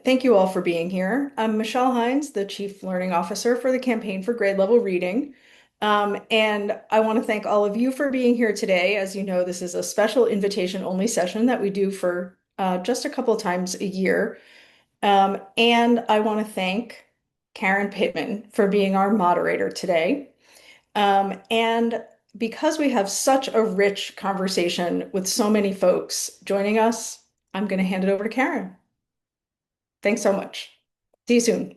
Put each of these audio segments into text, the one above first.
Thank you all for being here. I'm Michelle Hines, the Chief Learning Officer for the Campaign for Grade Level Reading. And I want to thank all of you for being here today. As you know, this is a special invitation-only session that we do for just a couple of times a year. And I want to thank Karen Pittman for being our moderator today. And because we have such a rich conversation with so many folks joining us, I'm going to hand it over to Karen. Thanks so much. See you soon.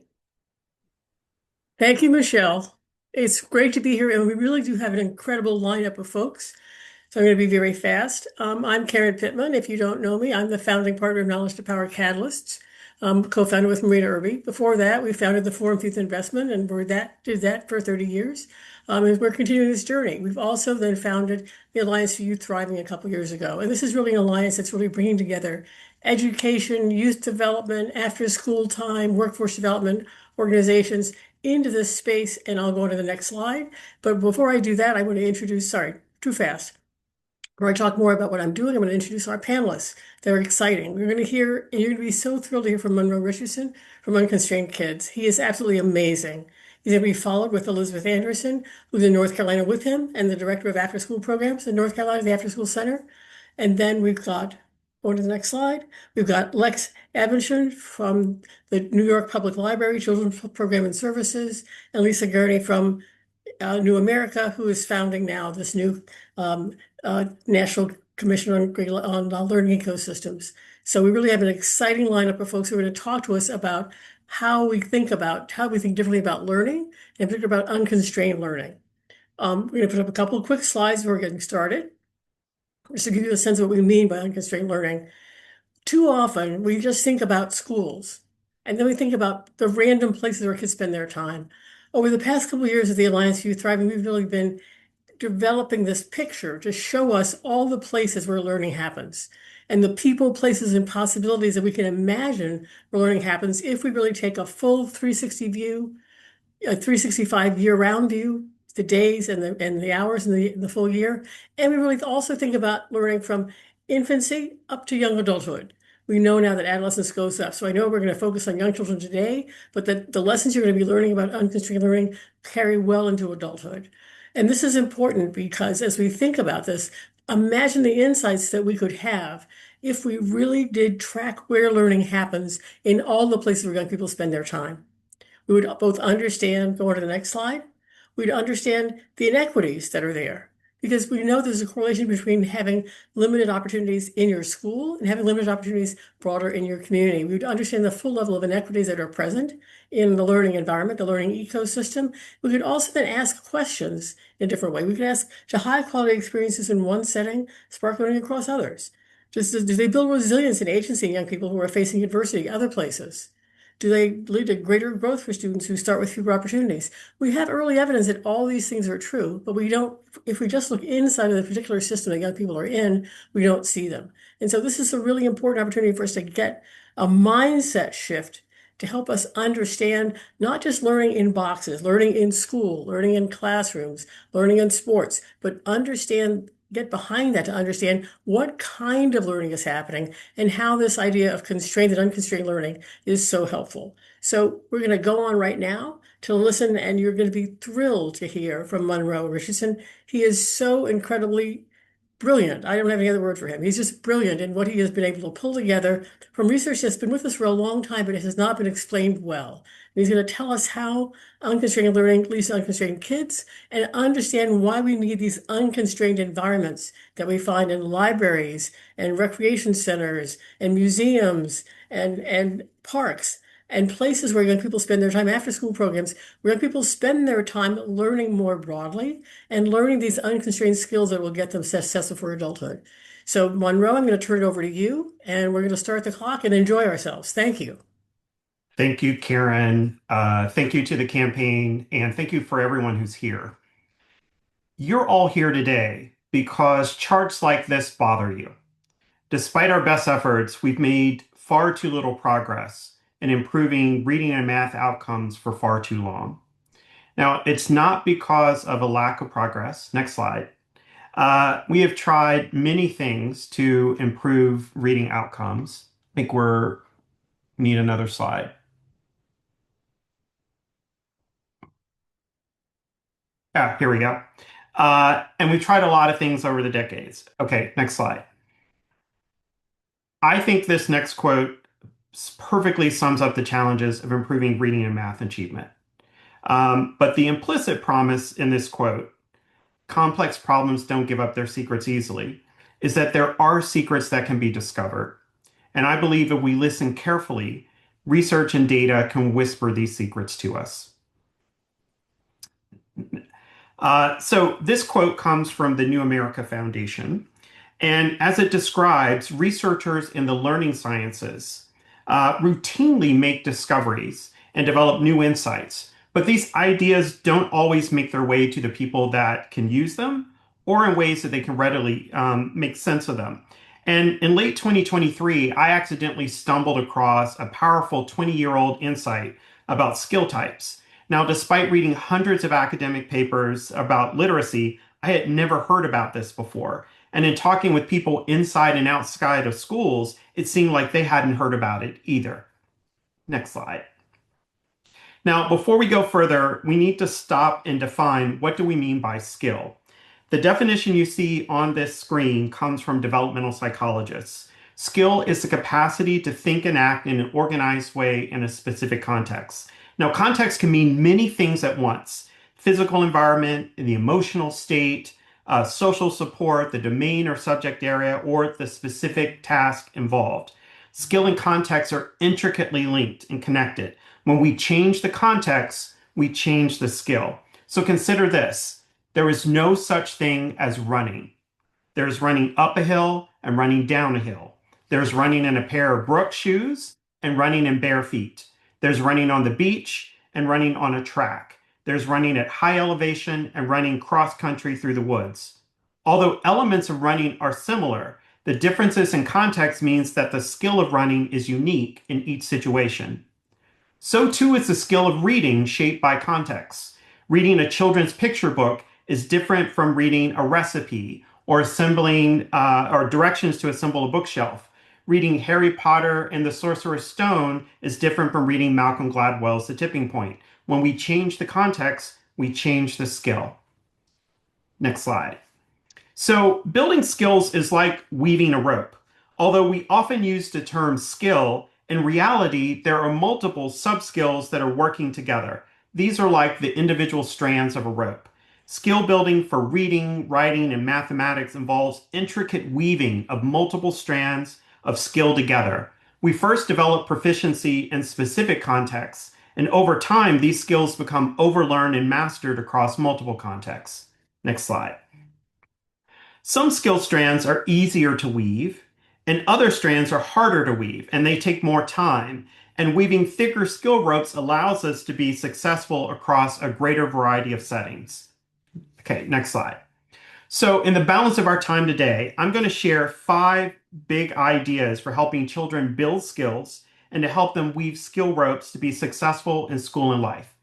Thank you, Michelle. It's great to be here, and we really do have an incredible lineup of folks. So I'm going to be very fast. I'm Karen Pittman. If you don't know me, I'm the founding partner of Knowledge to Power Catalysts, co-founder with Marina Irby. Before that, we founded the Forum for Youth Investment, and did that for 30 years. And we're continuing this journey. We've also then founded the Alliance for Youth Thriving a couple years ago. And this is really an alliance that's really bringing together education, youth development, after school time, workforce development organizations into this space. And I'll go on to the next slide. But before I do that, I want to introduce, sorry, too fast. Before I talk more about what I'm doing, I'm going to introduce our panelists. They're exciting. We're going to hear, and you're going to be so thrilled to hear from Monroe Richardson from Unconstrained Kids. He is absolutely amazing. He's going to be followed with Elizabeth Anderson, who's in North Carolina with him, and the director of after school programs in North Carolina, the After School Center. And then we've got, go to the next slide, we've got Lex Evanson from the New York Public Library Children's Program and Services, and Lisa Gurney from New America, who is founding now this new National Commission on Learning Ecosystems. So we really have an exciting lineup of folks who are going to talk to us about how we think differently about learning, and particularly about unconstrained learning. We're going to put up a couple of quick slides before getting started, just to give you a sense of what we mean by unconstrained learning. Too often, we just think about schools, and then we think about the random places where kids spend their time. Over the past couple of years of the Alliance for Youth Thriving, we've really been developing this picture to show us all the places where learning happens and the people, places, and possibilities that we can imagine where learning happens if we really take a full 360 view, a 365 year-round view, the days and the hours and the full year. And we really also think about learning from infancy up to young adulthood. We know now that adolescence goes up. So I know we're going to focus on young children today, but the lessons you're going to be learning about unconstrained learning carry well into adulthood. And this is important because as we think about this, imagine the insights that we could have if we really did track where learning happens in all the places where young people spend their time. We would both understand, go on to the next slide, we'd understand the inequities that are there, because we know there's a correlation between having limited opportunities in your school and having limited opportunities broader in your community. We would understand the full level of inequities that are present in the learning environment, the learning ecosystem. We could also then ask questions in a different way. We could ask, do high quality experiences in one setting spark learning across others? Do they build resilience and agency in young people who are facing adversity other places? Do they lead to greater growth for students who start with fewer opportunities? We have early evidence that all these things are true, but we don't, if we just look inside of the particular system that young people are in, we don't see them. And so this is a really important opportunity for us to get a mindset shift to help us understand not just learning in boxes, learning in school, learning in classrooms, learning in sports, but get behind that to understand what kind of learning is happening and how this idea of constrained and unconstrained learning is so helpful. So we're going to go on right now to listen, and you're going to be thrilled to hear from Monroe Richardson. He is so incredibly brilliant. I don't have any other word for him. He's just brilliant in what he has been able to pull together from research that's been with us for a long time, but it has not been explained well. And he's going to tell us how unconstrained learning leads to unconstrained kids and understand why we need these unconstrained environments that we find in libraries and recreation centers and museums and parks and places where young people spend their time, after school programs, where young people spend their time learning more broadly and learning these unconstrained skills that will get them successful for adulthood. So Monroe, I'm going to turn it over to you, and we're going to start the clock and enjoy ourselves. Thank you. Thank you, Karen. Thank you to the campaign, and thank you for everyone who's here. You're all here today because charts like this bother you. Despite our best efforts, we've made far too little progress in improving reading and math outcomes for far too long. Now, it's not because of a lack of progress. Next slide. We have tried many things to improve reading outcomes. I think we're Need another slide. Ah, here we go. And we've tried a lot of things over the decades. Okay, next slide. I think this next quote perfectly sums up the challenges of improving reading and math achievement. But the implicit promise in this quote, complex problems don't give up their secrets easily, is that there are secrets that can be discovered. And I believe if we listen carefully, research and data can whisper these secrets to us. So this quote comes from the New America Foundation. And as it describes, researchers in the learning sciences routinely make discoveries and develop new insights. But these ideas don't always make their way to the people that can use them or in ways that they can readily make sense of them. And in late 2023, I accidentally stumbled across a powerful 20-year-old insight about skill types. Now, despite reading hundreds of academic papers about literacy, I had never heard about this before. And in talking with people inside and outside of schools, it seemed like they hadn't heard about it either. Next slide. Now, before we go further, we need to stop and define what do we mean by skill. The definition you see on this screen comes from developmental psychologists. Skill is the capacity to think and act in an organized way in a specific context. Now, context can mean many things at once: physical environment, the emotional state, social support, the domain or subject area, or the specific task involved. Skill and context are intricately linked and connected. When we change the context, we change the skill. So consider this. There is no such thing as running. There's running up a hill and running down a hill. There's running in a pair of Brooks shoes and running in bare feet. There's running on the beach and running on a track. There's running at high elevation and running cross country through the woods. Although elements of running are similar, the differences in context means that the skill of running is unique in each situation. So too is the skill of reading shaped by context. Reading a children's picture book is different from reading a recipe or assembling or directions to assemble a bookshelf. Reading Harry Potter and the Sorcerer's Stone is different from reading Malcolm Gladwell's The Tipping Point. When we change the context, we change the skill. Next slide. So building skills is like weaving a rope. Although we often use the term skill, in reality, there are multiple sub-skills that are working together. These are like the individual strands of a rope. Skill building for reading, writing, and mathematics involves intricate weaving of multiple strands of skill together. We first develop proficiency in specific contexts, and over time, these skills become overlearned and mastered across multiple contexts. Next slide. Some skill strands are easier to weave, and other strands are harder to weave, and they take more time. And weaving thicker skill ropes allows us to be successful across a greater variety of settings. Okay, next slide. So in the balance of our time today, I'm going to share 5 big ideas for helping children build skills and to help them weave skill ropes to be successful in school and life.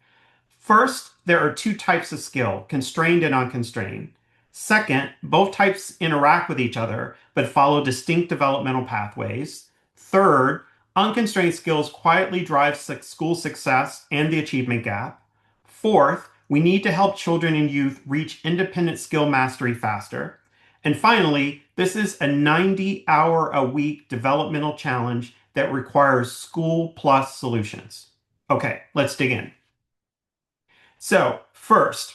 First, there are 2 types of skill, constrained and unconstrained. Second, both types interact with each other, but follow distinct developmental pathways. Third, unconstrained skills quietly drive school success and the achievement gap. Fourth, we need to help children and youth reach independent skill mastery faster. And finally, this is a 90-hour-a-week developmental challenge that requires school plus solutions. Okay, let's dig in. So first,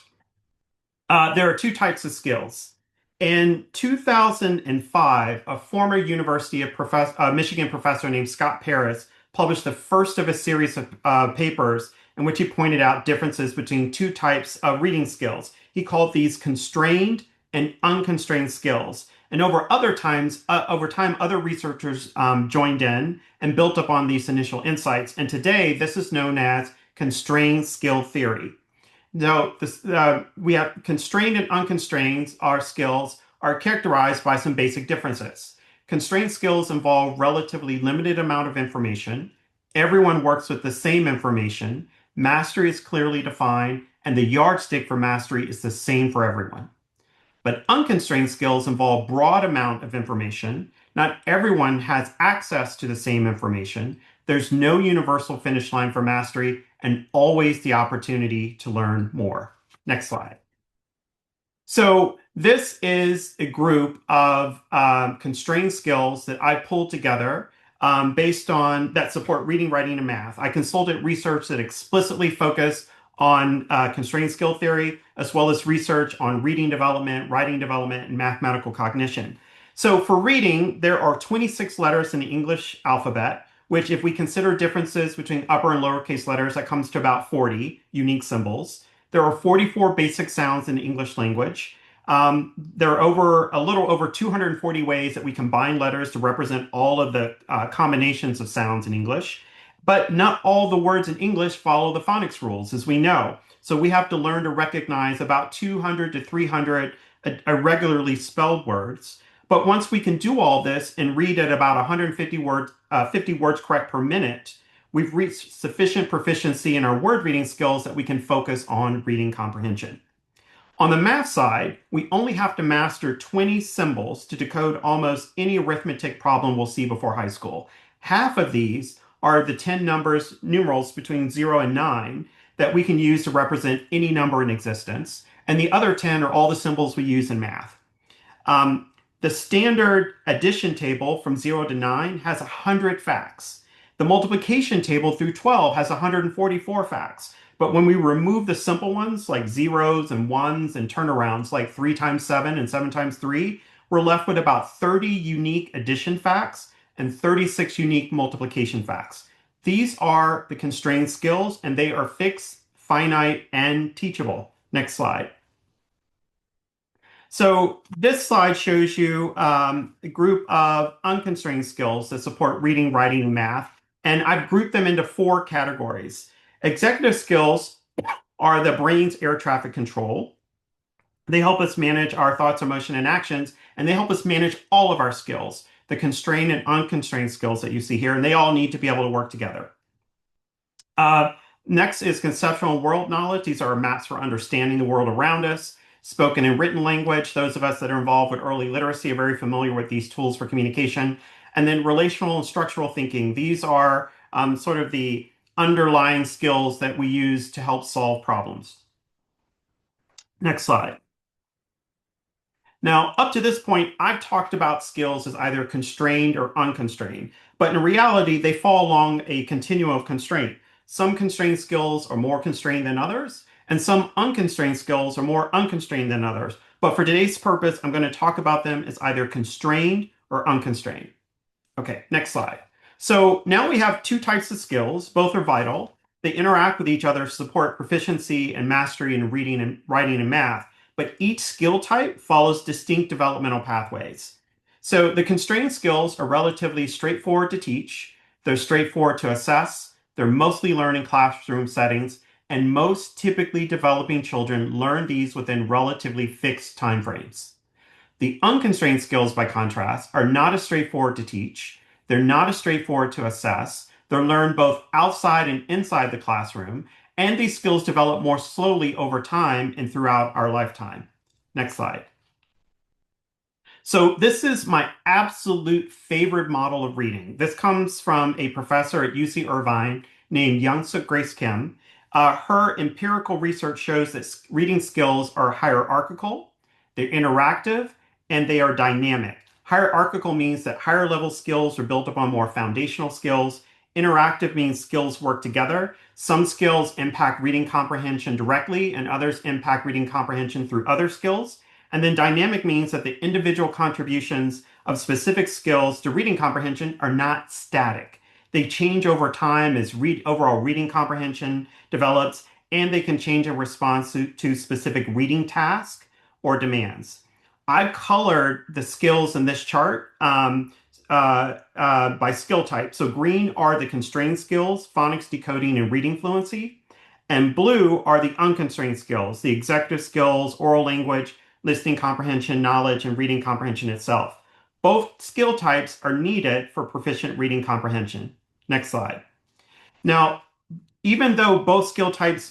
there are 2 types of skills. In 2005, a former University of Michigan professor named Scott Paris published the first of a series of papers in which he pointed out differences between 2 types of reading skills. He called these constrained and unconstrained skills. And over time, other researchers joined in and built upon these initial insights. And today, this is known as constrained skill theory. Now, we have constrained and unconstrained. Our skills are characterized by some basic differences. Constrained skills involve relatively limited amount of information. Everyone works with the same information. Mastery is clearly defined, and the yardstick for mastery is the same for everyone. But unconstrained skills involve broad amount of information. Not everyone has access to the same information. There's no universal finish line for mastery and always the opportunity to learn more. Next slide. So this is a group of constrained skills that I pulled together based on that support reading, writing, and math. I consulted research that explicitly focused on constrained skill theory, as well as research on reading development, writing development, and mathematical cognition. So for reading, there are 26 letters in the English alphabet, which if we consider differences between upper and lowercase letters, that comes to about 40 unique symbols. There are 44 basic sounds in the English language. There are a little over 240 ways that we combine letters to represent all of the combinations of sounds in English. But not all the words in English follow the phonics rules, as we know. So we have to learn to recognize about 200 to 300 irregularly spelled words. But once we can do all this and read at about 150 words, 50 words correct per minute, we've reached sufficient proficiency in our word reading skills that we can focus on reading comprehension. On the math side, we only have to master 20 symbols to decode almost any arithmetic problem we'll see before high school. Half of these are the 10 numerals between 0 and 9 that we can use to represent any number in existence, and the other 10 are all the symbols we use in math. The standard addition table from 0 to 9 has 100 facts. The multiplication table through 12 has 144 facts. But when we remove the simple ones like zeros and ones and turnarounds like 3 times 7 and 7 times 3, we're left with about 30 unique addition facts and 36 unique multiplication facts. These are the constrained skills, and they are fixed, finite, and teachable. Next slide. So this slide shows you a group of unconstrained skills that support reading, writing, and math. And I've grouped them into 4 categories. Executive skills are the brain's air traffic control. They help us manage our thoughts, emotion, and actions, and they help us manage all of our skills, the constrained and unconstrained skills that you see here, and they all need to be able to work together. Next is conceptual world knowledge. These are maps for understanding the world around us. Spoken and written language. Those of us that are involved with early literacy are very familiar with these tools for communication. And then relational and structural thinking. These are sort of the underlying skills that we use to help solve problems. Next slide. Now, up to this point, I've talked about skills as either constrained or unconstrained, but in reality, they fall along a continuum of constraint. Some constrained skills are more constrained than others, and some unconstrained skills are more unconstrained than others. But for today's purpose, I'm going to talk about them as either constrained or unconstrained. Okay, next slide. So now we have 2 types of skills. Both are vital. They interact with each other to support proficiency and mastery in reading and writing and math. But each skill type follows distinct developmental pathways. So the constrained skills are relatively straightforward to teach. They're straightforward to assess. They're mostly learned in classroom settings. And most typically developing children learn these within relatively fixed timeframes. The unconstrained skills, by contrast, are not as straightforward to teach. They're not as straightforward to assess. They're learned both outside and inside the classroom, and these skills develop more slowly over time and throughout our lifetime. Next slide. So this is my absolute favorite model of reading. This comes from a professor at UC Irvine named Youngsuk Grace Kim. Her empirical research shows that reading skills are hierarchical, they're interactive, and they are dynamic. Hierarchical means that higher level skills are built upon more foundational skills. Interactive means skills work together. Some skills impact reading comprehension directly, and others impact reading comprehension through other skills. And then dynamic means that the individual contributions of specific skills to reading comprehension are not static. They change over time as overall reading comprehension develops, and they can change in response to specific reading tasks or demands. I've colored the skills in this chart by skill type. So green are the constrained skills, phonics, decoding, and reading fluency. And blue are the unconstrained skills, the executive skills, oral language, listening comprehension, knowledge, and reading comprehension itself. Both skill types are needed for proficient reading comprehension. Next slide. Now, even though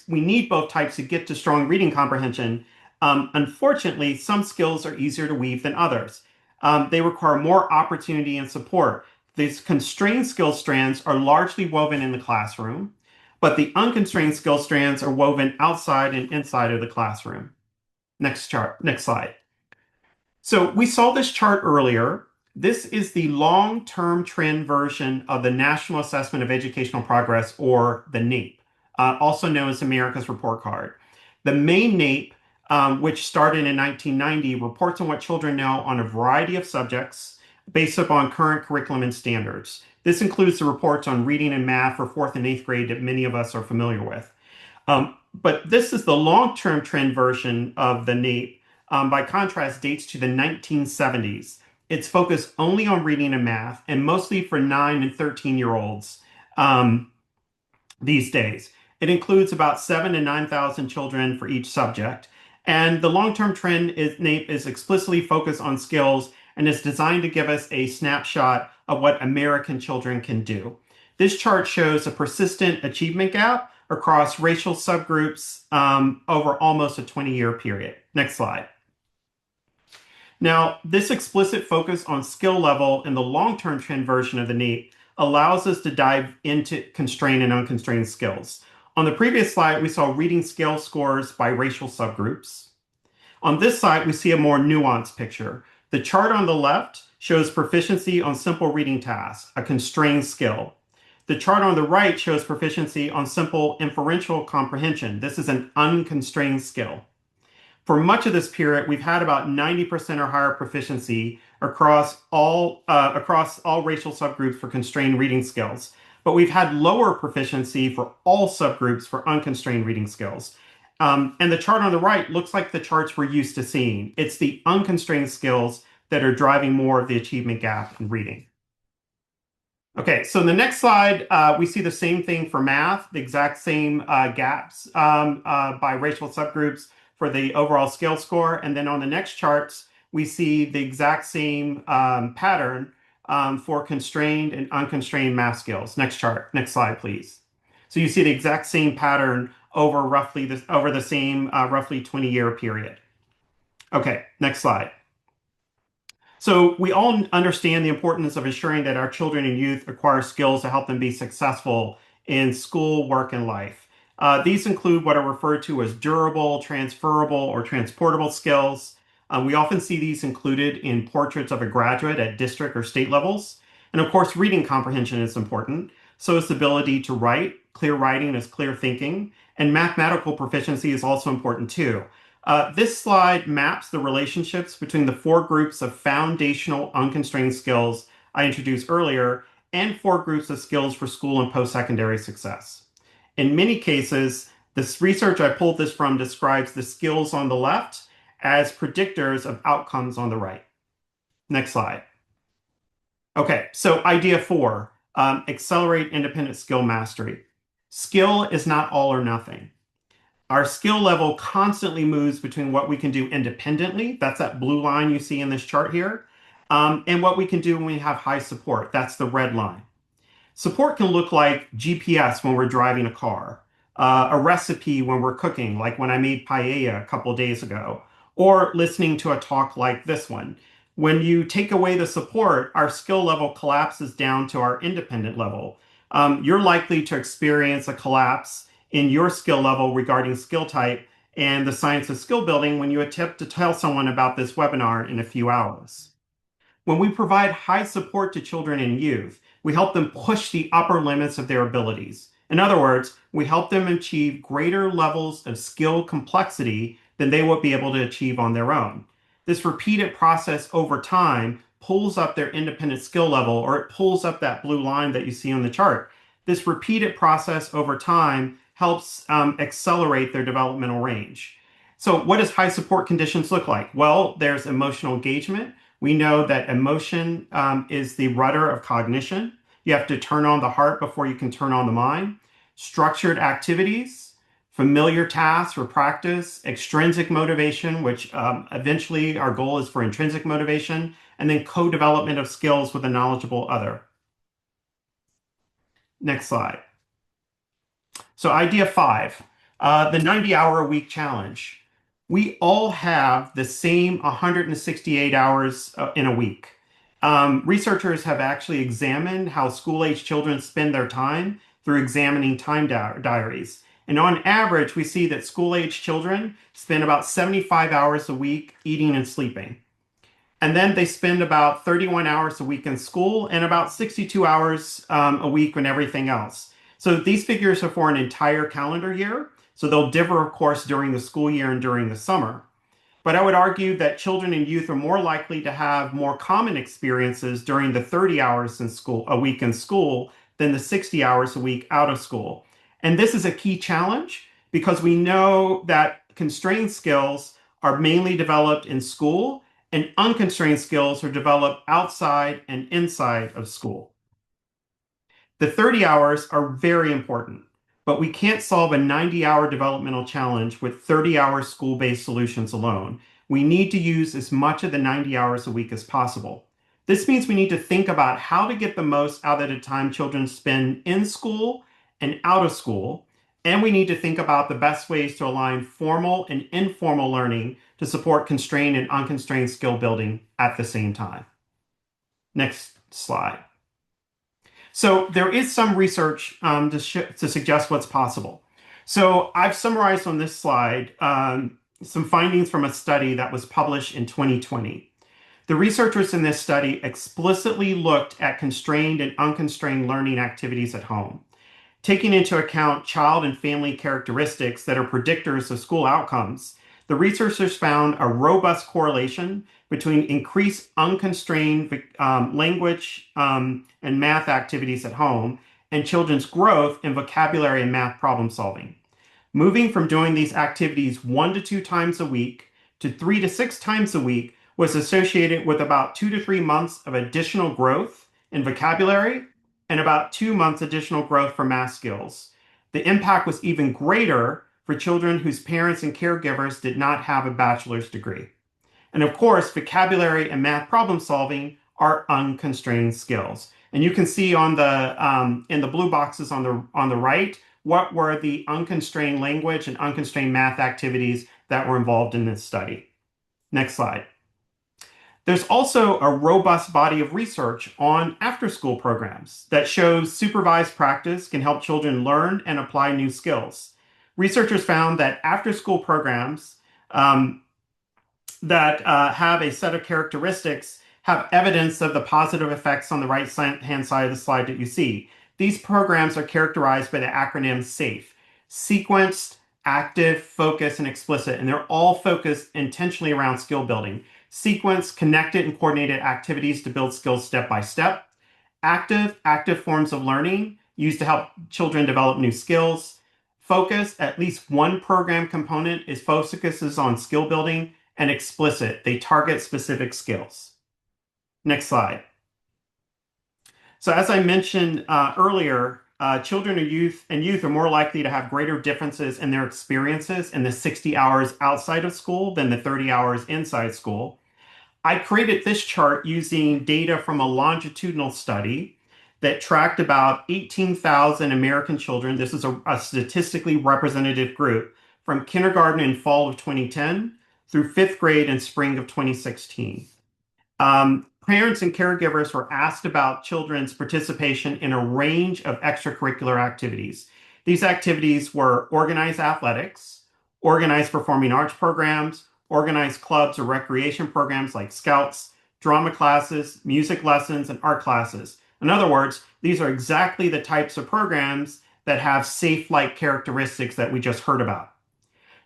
we need both types to get to strong reading comprehension, unfortunately, some skills are easier to weave than others. They require more opportunity and support. these constrained skill strands are largely woven in the classroom, but the unconstrained skill strands are woven outside and inside of the classroom. Next chart, next slide. So we saw this chart earlier. This is the long-term trend version of the National Assessment of Educational Progress, or the NAEP, also known as America's Report Card. The main NAEP, which started in 1990, reports on what children know on a variety of subjects based upon current curriculum and standards. This includes the reports on reading and math for 4th and 8th grade that many of us are familiar with. But this is the long-term trend version of the NAEP. By contrast, dates to the 1970s. It's focused only on reading and math, and mostly for 9 and 13-year-olds these days. It includes about 7,000 to 9,000 children for each subject. And the long-term trend NAEP is explicitly focused on skills and is designed to give us a snapshot of what American children can do. This chart shows a persistent achievement gap across racial subgroups over almost a 20-year period. Next slide. Now, this explicit focus on skill level in the long-term trend version of the NAEP allows us to dive into constrained and unconstrained skills. On the previous slide, we saw reading scale scores by racial subgroups. On this slide, we see a more nuanced picture. The chart on the left shows proficiency on simple reading tasks, a constrained skill. The chart on the right shows proficiency on simple inferential comprehension. This is an unconstrained skill. For much of this period, we've had about 90% or higher proficiency across all racial subgroups for constrained reading skills, but we've had lower proficiency for all subgroups for unconstrained reading skills. And the chart on the right looks like the charts we're used to seeing. It's the unconstrained skills that are driving more of the achievement gap in reading. Okay, so in the next slide, we see the same thing for math, the exact same gaps by racial subgroups for the overall skill score. And then on the next charts, we see the exact same pattern for constrained and unconstrained math skills. Next chart, next slide, please. So you see the exact same pattern over the same roughly 20-year period. Okay, next slide. So we all understand the importance of ensuring that our children and youth acquire skills to help them be successful in school, work, and life. These include what are referred to as durable, transferable, or transportable skills. We often see these included in portraits of a graduate at district or state levels. And of course, reading comprehension is important. So is the ability to write. Clear writing is clear thinking. And mathematical proficiency is also important too. This slide maps the relationships between the 4 groups of foundational unconstrained skills I introduced earlier and 4 groups of skills for school and post-secondary success. In many cases, this research I pulled this from describes the skills on the left as predictors of outcomes on the right. Next slide. Okay, so idea 4, accelerate independent skill mastery. Skill is not all or nothing. Our skill level constantly moves between what we can do independently, that's that blue line you see in this chart here, and what we can do when we have high support, that's the red line. Support can look like GPS when we're driving a car, a recipe when we're cooking, like when I made paella a couple days ago, or listening to a talk like this one. When you take away the support, our skill level collapses down to our independent level. You're likely to experience a collapse in your skill level regarding skill type and the science of skill building when you attempt to tell someone about this webinar in a few hours. When we provide high support to children and youth, we help them push the upper limits of their abilities. In other words, we help them achieve greater levels of skill complexity than they would be able to achieve on their own. This repeated process over time pulls up their independent skill level, or it pulls up that blue line that you see on the chart. This repeated process over time helps accelerate their developmental range. So what does high support conditions look like? Well, there's emotional engagement. We know that emotion is the rudder of cognition. You have to turn on the heart before you can turn on the mind. Structured activities, familiar tasks or practice, extrinsic motivation, which eventually our goal is for intrinsic motivation, and then co-development of skills with a knowledgeable other. Next slide. So idea 5, the 90-hour-a-week challenge. We all have the same 168 hours in a week. Researchers have actually examined how school-age children spend their time through examining time diaries. And on average, we see that school-age children spend about 75 hours a week eating and sleeping. And then they spend about 31 hours a week in school and about 62 hours a week on everything else. So these figures are for an entire calendar year. So they'll differ, of course, during the school year and during the summer. But I would argue that children and youth are more likely to have more common experiences during the 30 hours in school, a week in school, than the 60 hours a week out of school. And this is a key challenge because we know that constrained skills are mainly developed in school and unconstrained skills are developed outside and inside of school. The 30 hours are very important, but we can't solve a 90-hour developmental challenge with 30-hour school-based solutions alone. We need to use as much of the 90 hours a week as possible. This means we need to think about how to get the most out of the time children spend in school and out of school, and we need to think about the best ways to align formal and informal learning to support constrained and unconstrained skill building at the same time. Next slide. So there is some research to suggest what's possible. So I've summarized on this slide some findings from a study that was published in 2020. The researchers in this study explicitly looked at constrained and unconstrained learning activities at home. Taking into account child and family characteristics that are predictors of school outcomes, the researchers found a robust correlation between increased unconstrained language and math activities at home and children's growth in vocabulary and math problem solving. Moving from doing these activities 1 to 2 times a week to 3 to 6 times a week was associated with about 2 to 3 months of additional growth in vocabulary and about 2 months additional growth for math skills. The impact was even greater for children whose parents and caregivers did not have a bachelor's degree. And of course, vocabulary and math problem solving are unconstrained skills. And you can see on the in the blue boxes on the right what were the unconstrained language and unconstrained math activities that were involved in this study. Next slide. There's also a robust body of research on after-school programs that shows supervised practice can help children learn and apply new skills. Researchers found that after-school programs that have a set of characteristics have evidence of the positive effects on the right-hand side of the slide that you see. These programs are characterized by the acronym SAFE: sequenced, active, focused, and explicit, and they're all focused intentionally around skill building. Sequence, connected and coordinated activities to build skills step by step. Active forms of learning used to help children develop new skills. Focus, at least one program component focuses on skill building. And explicit, they target specific skills. Next slide. So as I mentioned earlier, children or youth are more likely to have greater differences in their experiences in the 60 hours outside of school than the 30 hours inside school. I created this chart using data from a longitudinal study that tracked about 18,000 American children. This is a statistically representative group from kindergarten in fall of 2010 through 5th grade in spring of 2016. Parents and caregivers were asked about children's participation in a range of extracurricular activities. These activities were organized athletics, organized performing arts programs, organized clubs or recreation programs like scouts, drama classes, music lessons, and art classes. In other words, these are exactly the types of programs that have SAFE-like characteristics that we just heard about.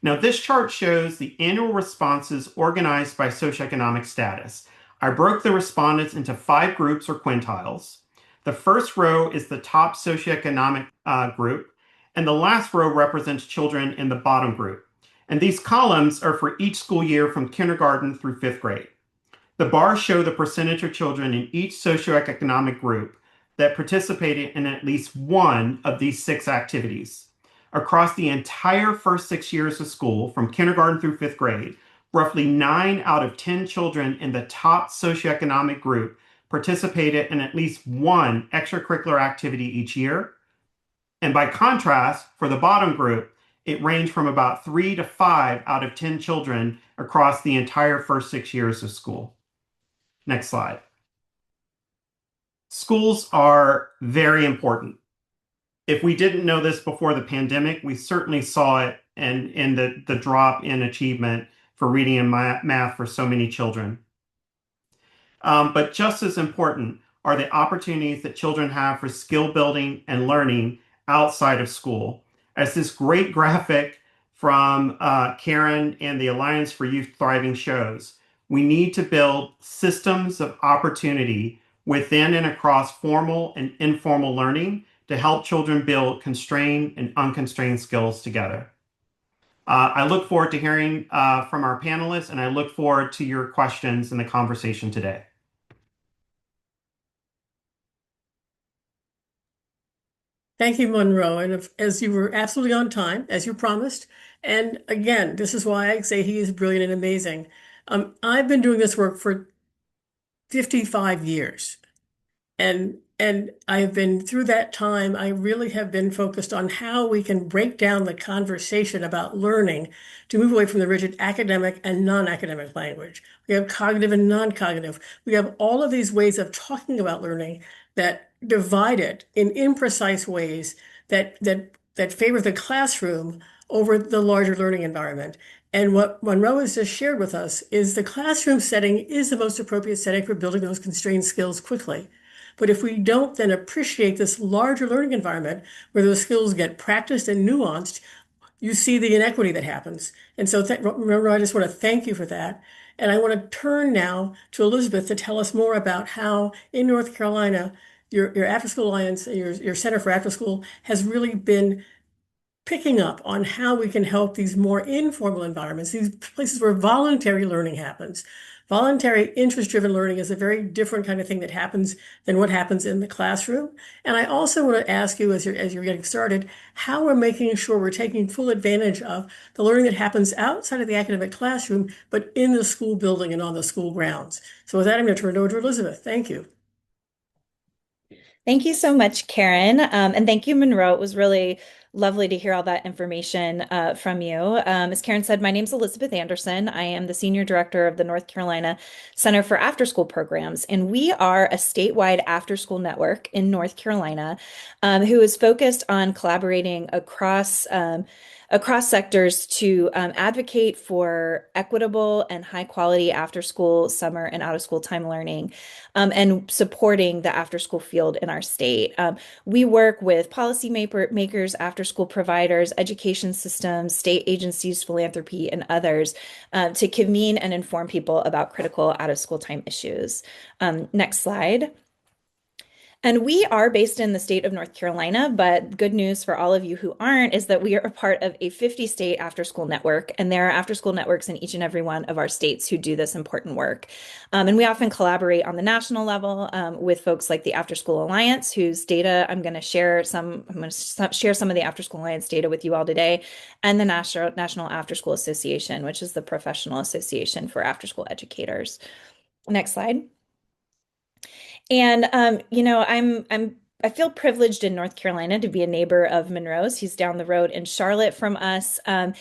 Now, this chart shows the annual responses organized by socioeconomic status. I broke the respondents into 5 groups or quintiles. The first row is the top socioeconomic group, and the last row represents children in the bottom group. And these columns are for each school year from kindergarten through 5th grade. The bars show the percentage of children in each socioeconomic group that participated in at least one of these 6 activities. Across the entire first 6 years of school, from kindergarten through 5th grade, roughly 9 out of 10 children in the top socioeconomic group participated in at least one extracurricular activity each year. And by contrast, for the bottom group, it ranged from about 3 to 5 out of 10 children across the entire first 6 years of school. Next slide. Schools are very important. If we didn't know this before the pandemic, we certainly saw it in the drop in achievement for reading and math for so many children. But just as important are the opportunities that children have for skill building and learning outside of school. As this great graphic from Karen and the Alliance for Youth Thriving shows, we need to build systems of opportunity within and across formal and informal learning to help children build constrained and unconstrained skills together. I look forward to hearing from our panelists, and I look forward to your questions in the conversation today. Thank you, Monroe. And as you were absolutely on time, as you promised. And again, this is why I say he is brilliant and amazing. I've been doing this work for 55 years. And I've been through that time, I really have been focused on how we can break down the conversation about learning to move away from the rigid academic and non-academic language. We have cognitive and non-cognitive. We have all of these ways of talking about learning that divide it in imprecise ways that favor the classroom over the larger learning environment. And what Monroe has just shared with us is the classroom setting is the most appropriate setting for building those constrained skills quickly. But if we don't then appreciate this larger learning environment where those skills get practiced and nuanced, you see the inequity that happens. And so, remember, I just want to thank you for that. And I want to turn now to Elizabeth to tell us more about how in North Carolina, your After School Alliance, your Center for After School has really been picking up on how we can help these more informal environments, these places where voluntary learning happens. Voluntary interest-driven learning is a very different kind of thing that happens than what happens in the classroom. And I also want to ask you, as you're getting started, how we're making sure we're taking full advantage of the learning that happens outside of the academic classroom, but in the school building and on the school grounds. So with that, I'm going to turn it over to Elizabeth. Thank you. Thank you so much, Karen. And thank you, Monroe. It was really lovely to hear all that information from you. As Karen said, my name is Elizabeth Anderson. I am the Senior Director of the North Carolina Center for After School Programs, and we are a statewide after school network in North Carolina who is focused on collaborating across sectors to advocate for equitable and high quality after school, summer, and out of school time learning, and supporting the after school field in our state. We work with makers, after school providers, education systems, state agencies, philanthropy, and others to convene and inform people about critical out of school time issues. Next slide. And we are based in the state of North Carolina, but good news for all of you who aren't is that we are a part of a 50-state after-school network, and there are after-school networks in each and every one of our states who do this important work. And we often collaborate on the national level with folks like the After School Alliance, whose data I'm going to share some. I'm going to share some of the After School Alliance data with you all today, and the National After School Association, which is the professional association for after-school educators. Next slide. And I feel privileged in North Carolina to be a neighbor of Monroe's. He's down the road in Charlotte from us, and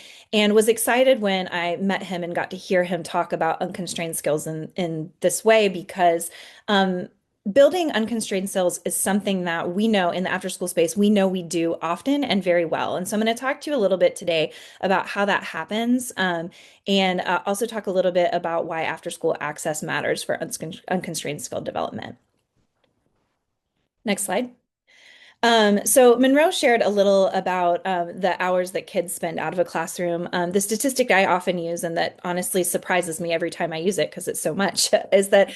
was excited when I met him and got to hear him talk about unconstrained skills in this way because building unconstrained skills is something that we know in the after school space, we know we do often and very well. And so I'm going to talk to you a little bit today about how that happens, and also talk a little bit about why after school access matters for unconstrained skill development. Next slide. So Monroe shared a little about the hours that kids spend out of a classroom. The statistic I often use, and that honestly surprises me every time I use it because it's so much, is that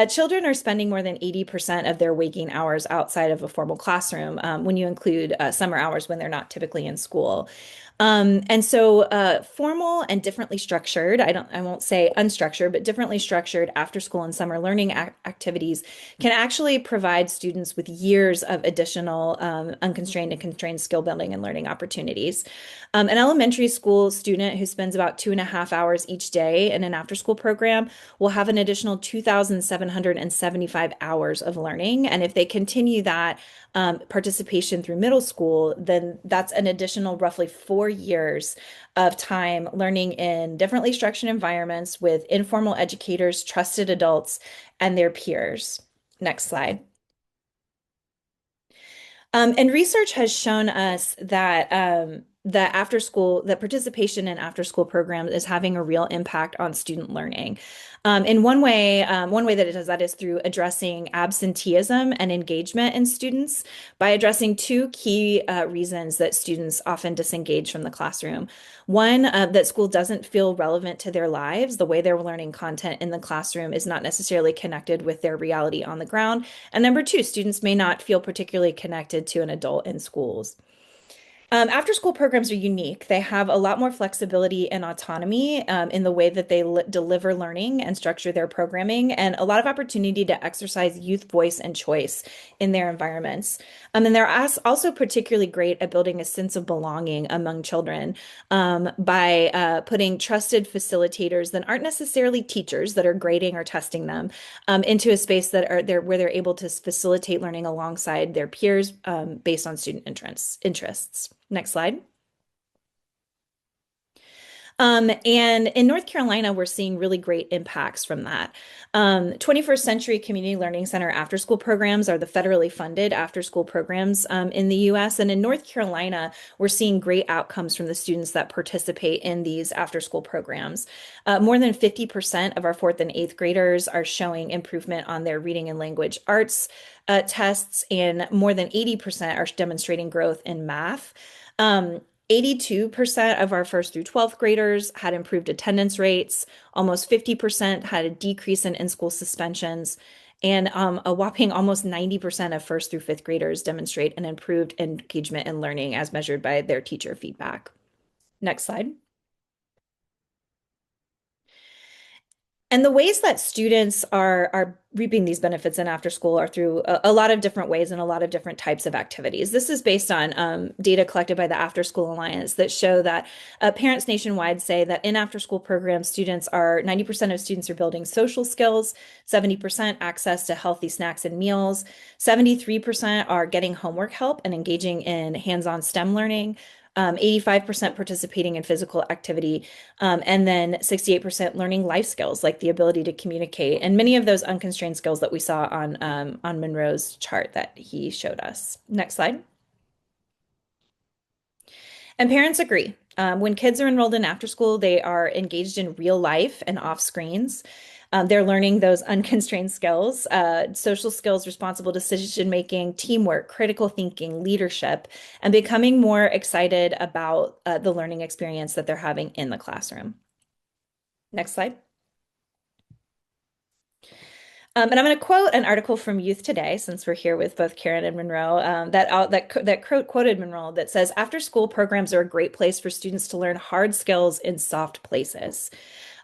children are spending more than 80% of their waking hours outside of a formal classroom when you include summer hours when they're not typically in school. And so formal and differently structured, I won't say unstructured, but differently structured after school and summer learning activities can actually provide students with years of additional unconstrained and constrained skill building and learning opportunities. An elementary school student who spends about 2.5 hours each day in an after school program will have an additional 2,775 hours of learning. And if they continue that participation through middle school, then that's an additional roughly 4 years of time learning in differently structured environments with informal educators, trusted adults, and their peers. Next slide. And research has shown us that that participation in after school programs is having a real impact on student learning. In one way that it does that is through addressing absenteeism and engagement in students by addressing two key reasons that students often disengage from the classroom. One, that school doesn't feel relevant to their lives. The way they're learning content in the classroom is not necessarily connected with their reality on the ground. And number two, students may not feel particularly connected to an adult in schools. After school programs are unique. They have a lot more flexibility and autonomy in the way that they deliver learning and structure their programming, and a lot of opportunity to exercise youth voice and choice in their environments. And they're also particularly great at building a sense of belonging among children by putting trusted facilitators that aren't necessarily teachers that are grading or testing them into a space that are there where they're able to facilitate learning alongside their peers based on student interests. Next slide. And in North Carolina, we're seeing really great impacts from that. 21st Century Community Learning Center after school programs are the federally funded after school programs in the US. And in North Carolina, we're seeing great outcomes from the students that participate in these after school programs. More than 50% of our fourth and eighth graders are showing improvement on their reading and language arts tests, and more than 80% are demonstrating growth in math. 82% of our first through 12th graders had improved attendance rates. Almost 50% had a decrease in in-school suspensions. And a whopping almost 90% of first through fifth graders demonstrate an improved engagement in learning as measured by their teacher feedback. Next slide. And the ways that students are reaping these benefits in after school are through a lot of different ways and a lot of different types of activities. This is based on data collected by the After School Alliance that show that parents nationwide say that in after school programs, 90% of students are building social skills, 70% access to healthy snacks and meals, 73% are getting homework help and engaging in hands-on STEM learning. 85% participating in physical activity, and then 68% learning life skills like the ability to communicate, and many of those unconstrained skills that we saw on Monroe's chart that he showed us. Next slide. And parents agree. When kids are enrolled in after school, they are engaged in real life and off screens. They're learning those unconstrained skills, social skills, responsible decision making, teamwork, critical thinking, leadership, and becoming more excited about the learning experience that they're having in the classroom. Next slide. And I'm going to quote an article from Youth Today, since we're here with both Karen and Monroe, that quoted Monroe that says, "After school programs are a great place for students to learn hard skills in soft places."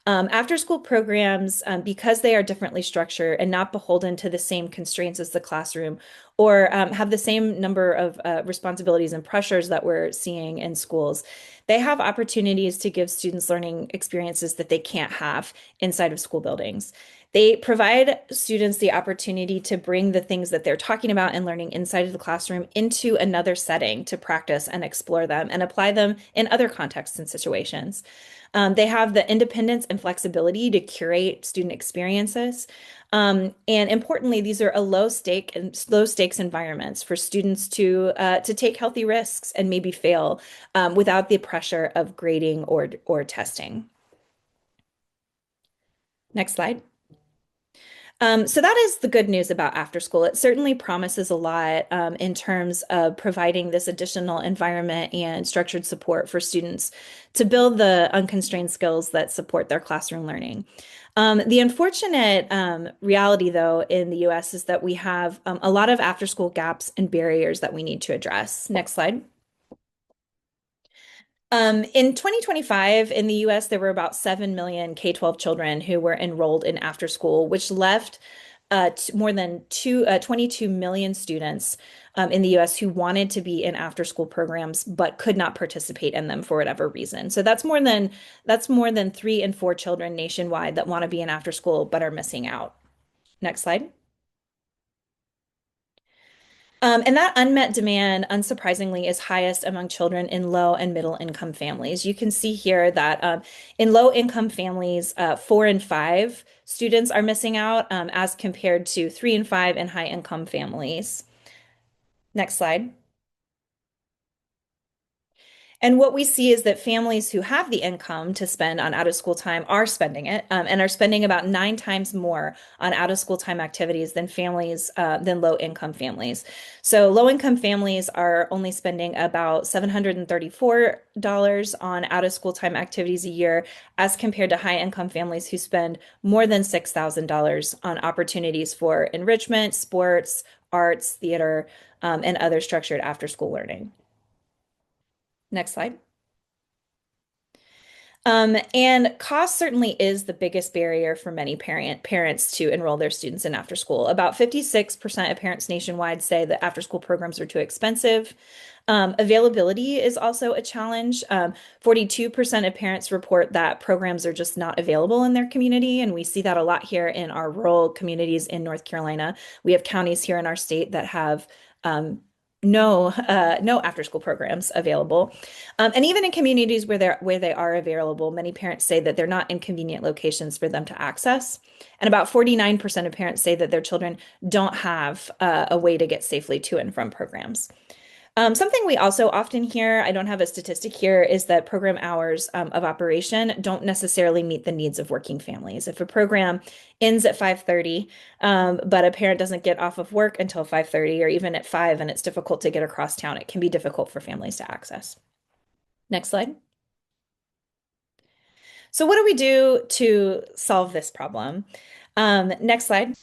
After school programs, because they are differently structured and not beholden to the same constraints as the classroom, or have the same number of responsibilities and pressures that we're seeing in schools, they have opportunities to give students learning experiences that they can't have inside of school buildings. They provide students the opportunity to bring the things that they're talking about and learning inside of the classroom into another setting to practice and explore them and apply them in other contexts and situations. They have the independence and flexibility to curate student experiences. And importantly, these are a low stakes environments for students to take healthy risks and maybe fail without the pressure of grading or testing. Next slide. So that is the good news about after school. It certainly promises a lot in terms of providing this additional environment and structured support for students to build the unconstrained skills that support their classroom learning. The unfortunate reality, though, in the US is that we have a lot of after school gaps and barriers that we need to address. Next slide. In 2025, in the US, there were about 7 million K-12 children who were enrolled in after school, which left more than 22 million students in the US who wanted to be in after school programs but could not participate in them for whatever reason. So that's more than 3 in 4 children nationwide that want to be in after school but are missing out. Next slide. And that unmet demand, unsurprisingly, is highest among children in low and middle income families. You can see here that in low income families, 4 in 5 students are missing out as compared to 3 in 5 in high income families. Next slide. And what we see is that families who have the income to spend on out of school time are spending it, and are spending about 9 times more on out of school time activities than than low income families. So low income families are only spending about $734 on out of school time activities a year, as compared to high income families who spend more than $6,000 on opportunities for enrichment, sports, arts, theater, and other structured after school learning. Next slide. And cost certainly is the biggest barrier for many parents to enroll their students in after school. About 56% of parents nationwide say that after school programs are too expensive. Availability is also a challenge. 42% of parents report that programs are just not available in their community, and we see that a lot here in our rural communities in North Carolina. We have counties here in our state that have no after school programs available. And even in communities where they are available, many parents say that they're not in convenient locations for them to access. And about 49% of parents say that their children don't have a way to get safely to and from programs. Something we also often hear, I don't have a statistic here, is that program hours of operation don't necessarily meet the needs of working families. If a program ends at 5:30, but a parent doesn't get off of work until 5:30 or even at 5, and it's difficult to get across town, it can be difficult for families to access. Next slide. So what do we do to solve this problem? Next slide.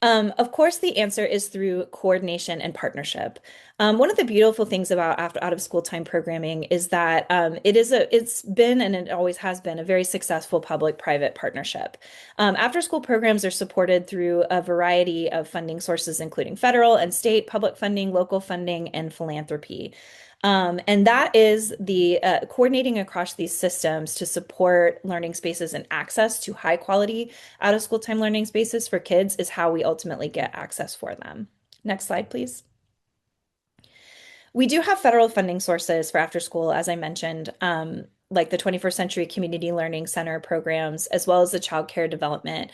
Of course, the answer is through coordination and partnership. One of the beautiful things about out of school time programming is that it's been and it always has been a very successful public-private partnership. After school programs are supported through a variety of funding sources, including federal and state public funding, local funding, and philanthropy. And that is the coordinating across these systems to support learning spaces and access to high quality out of school time learning spaces for kids is how we ultimately get access for them. Next slide, please. We do have federal funding sources for after school, as I mentioned, like the 21st Century Community Learning Center programs, as well as the Child Care Development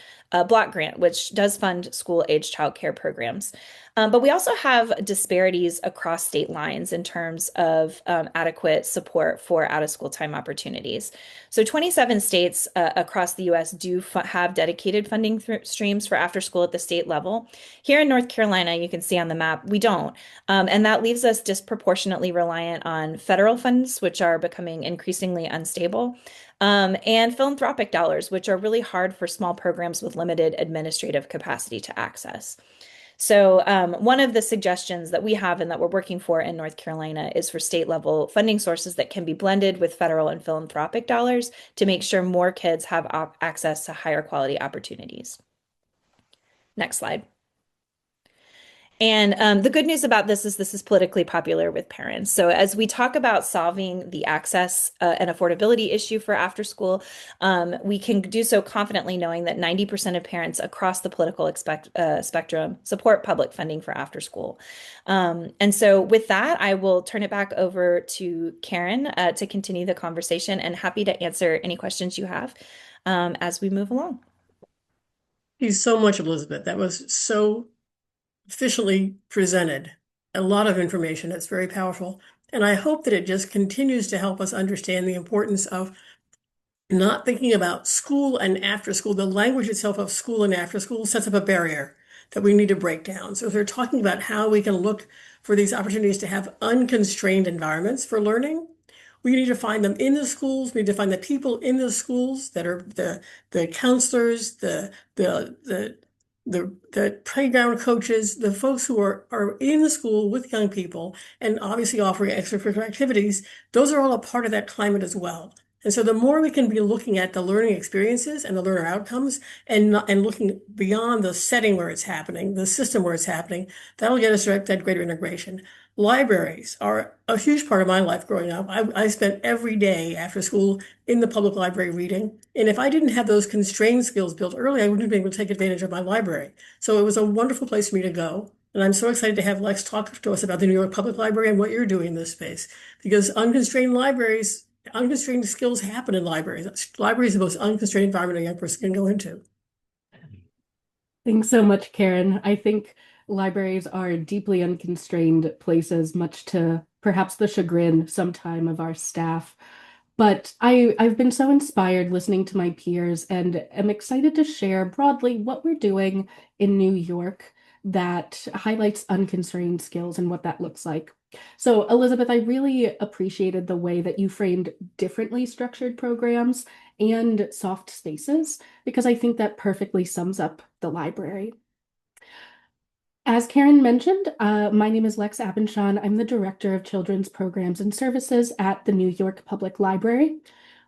Block Grant, which does fund school-age child care programs. But we also have disparities across state lines in terms of adequate support for out-of-school time opportunities. So 27 states across the U.S. do have dedicated funding streams for after school at the state level. Here in North Carolina, you can see on the map, we don't. And that leaves us disproportionately reliant on federal funds, which are becoming increasingly unstable, and philanthropic dollars, which are really hard for small programs with limited administrative capacity to access. So one of the suggestions that we have and that we're working for in North Carolina is for state level funding sources that can be blended with federal and philanthropic dollars to make sure more kids have access to higher quality opportunities. Next slide. And the good news about this is politically popular with parents. So as we talk about solving the access and affordability issue for after school, we can do so confidently knowing that 90% of parents across the political spectrum support public funding for after school. And so with that, I will turn it back over to Karen to continue the conversation, and happy to answer any questions you have as we move along. Thank you so much, Elizabeth. That was so efficiently presented. A lot of information. It's very powerful. And I hope that it just continues to help us understand the importance of not thinking about school and after school. The language itself of school and after school sets up a barrier that we need to break down. So if we're talking about how we can look for these opportunities to have unconstrained environments for learning, we need to find them in the schools. We need to find the people in the schools that are the counselors, the playground coaches, the folks who are in the school with young people and obviously offering extracurricular activities. Those are all a part of that climate as well. And so the more we can be looking at the learning experiences and the learner outcomes and looking beyond the setting where it's happening, the system where it's happening, that'll get us that greater integration. Libraries are a huge part of my life growing up. I spent every day after school in the public library reading. And if I didn't have those constrained skills built early, I wouldn't have been able to take advantage of my library. So it was a wonderful place for me to go. And I'm so excited to have Lex talk to us about the New York Public Library and what you're doing in this space. Because unconstrained skills happen in libraries. Library is the most unconstrained environment a young person can go into. Thanks so much, Karen. I think Libraries are deeply unconstrained places, much to perhaps the chagrin sometime of our staff. But I've been so inspired listening to my peers and am excited to share broadly what we're doing in New York that highlights unconstrained skills and what that looks like. So, Elizabeth, I really appreciated the way that you framed differently structured programs and soft spaces because I think that perfectly sums up the library. As Karen mentioned, my name is Lex Abenshaw. I'm the Director of Children's Programs and Services at the New York Public Library.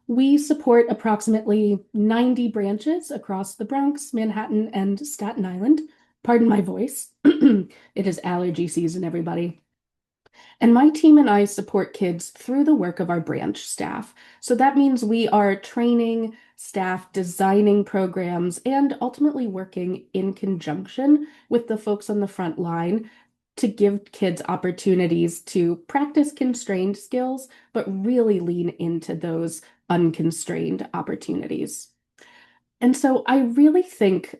We support approximately 90 branches across the Bronx, Manhattan, and Staten Island. Pardon my voice. It is allergy season, everybody. And my team and I support kids through the work of our branch staff. So that means we are training staff, designing programs, and ultimately working in conjunction with the folks on the front line to give kids opportunities to practice constrained skills, but really lean into those unconstrained opportunities. And so I really think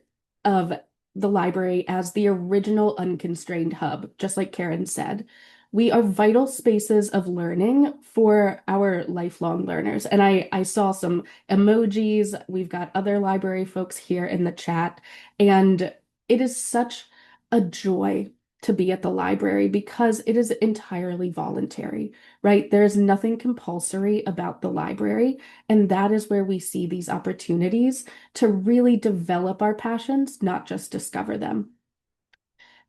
of the library as the original unconstrained hub, just like Karen said. We are vital spaces of learning for our lifelong learners. And I saw some emojis. We've got other library folks here in the chat. And it is such a joy to be at the library because it is entirely voluntary, right? There's nothing compulsory about the library. And that is where we see these opportunities to really develop our passions, not just discover them.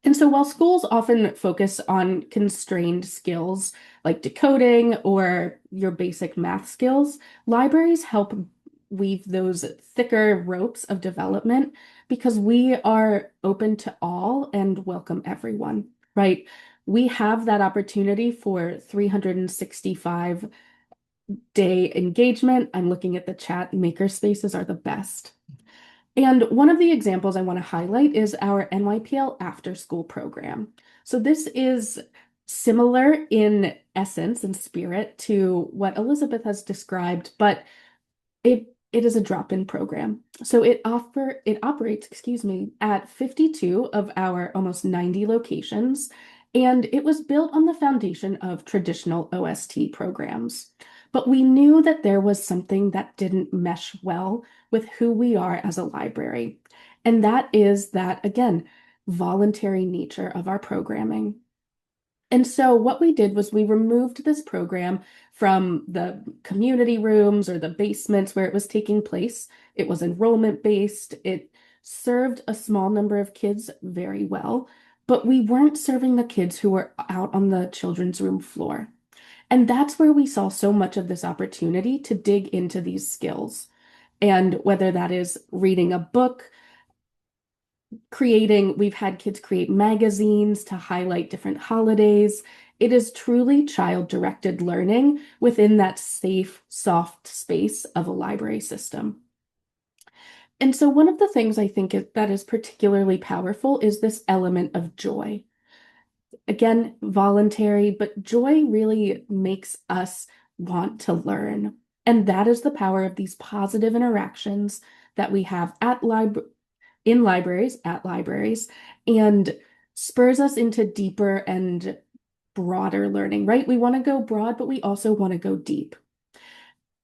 And so while schools often focus on constrained skills like decoding or your basic math skills, libraries help weave those thicker ropes of development because we are open to all and welcome everyone, right? We have that opportunity for 365-day engagement. I'm looking at the chat. Maker spaces are the best. And one of the examples I want to highlight is our NYPL after school program. So this is similar in essence and spirit to what Elizabeth has described, but it is a drop-in program. So it operates, at 52 of our almost 90 locations, and it was built on the foundation of traditional OST programs. But we knew that there was something that didn't mesh well with who we are as a library. And that is that, again, voluntary nature of our programming. And so what we did was we removed this program from the community rooms or the basements where it was taking place. It was enrollment based. It served a small number of kids very well, but we weren't serving the kids who were out on the children's room floor. And that's where we saw so much of this opportunity to dig into these skills. And whether that is reading a book, we've had kids create magazines to highlight different holidays. It is truly child-directed learning within that safe, soft space of a library system. And so one of the things I think that is particularly powerful is this element of joy. Again, voluntary, but joy really makes us want to learn. And that is the power of these positive interactions that we have in libraries, at libraries, and spurs us into deeper and broader learning, right? We want to go broad, but we also want to go deep.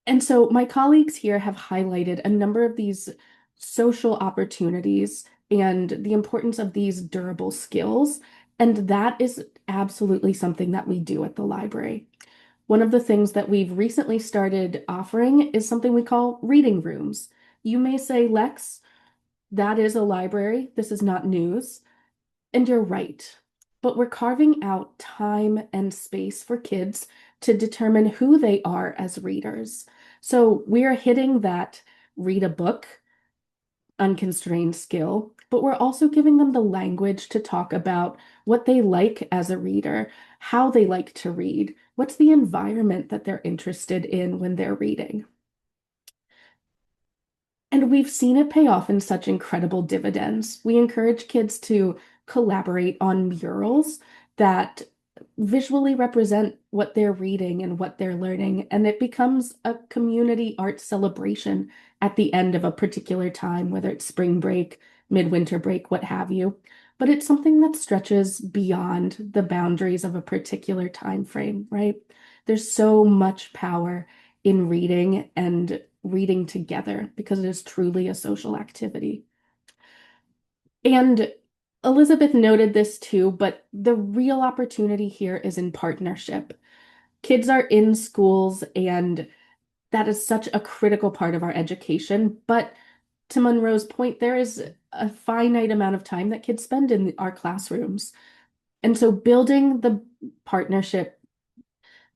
And so my colleagues here have highlighted a number of these social opportunities and the importance of these durable skills. And that is absolutely something that we do at the library. One of the things that we've recently started offering is something we call reading rooms. You may say, Lex, that is a library. This is not news. And you're right. But we're carving out time and space for kids to determine who they are as readers. So we're hitting that read a book, unconstrained skill, but we're also giving them the language to talk about what they like as a reader, how they like to read, what's the environment that they're interested in when they're reading. And we've seen it pay off in such incredible dividends. We encourage kids to collaborate on murals that visually represent what they're reading and what they're learning, and it becomes a community art celebration at the end of a particular time, whether it's spring break, midwinter break, what have you. but it's something that stretches beyond the boundaries of a particular time frame, right? There's so much power in reading and reading together because it is truly a social activity. And Elizabeth noted this too, but the real opportunity here is in partnership. Kids are in schools, and that is such a critical part of our education. But to Monroe's point, there is a finite amount of time that kids spend in our classrooms. And so building the partnership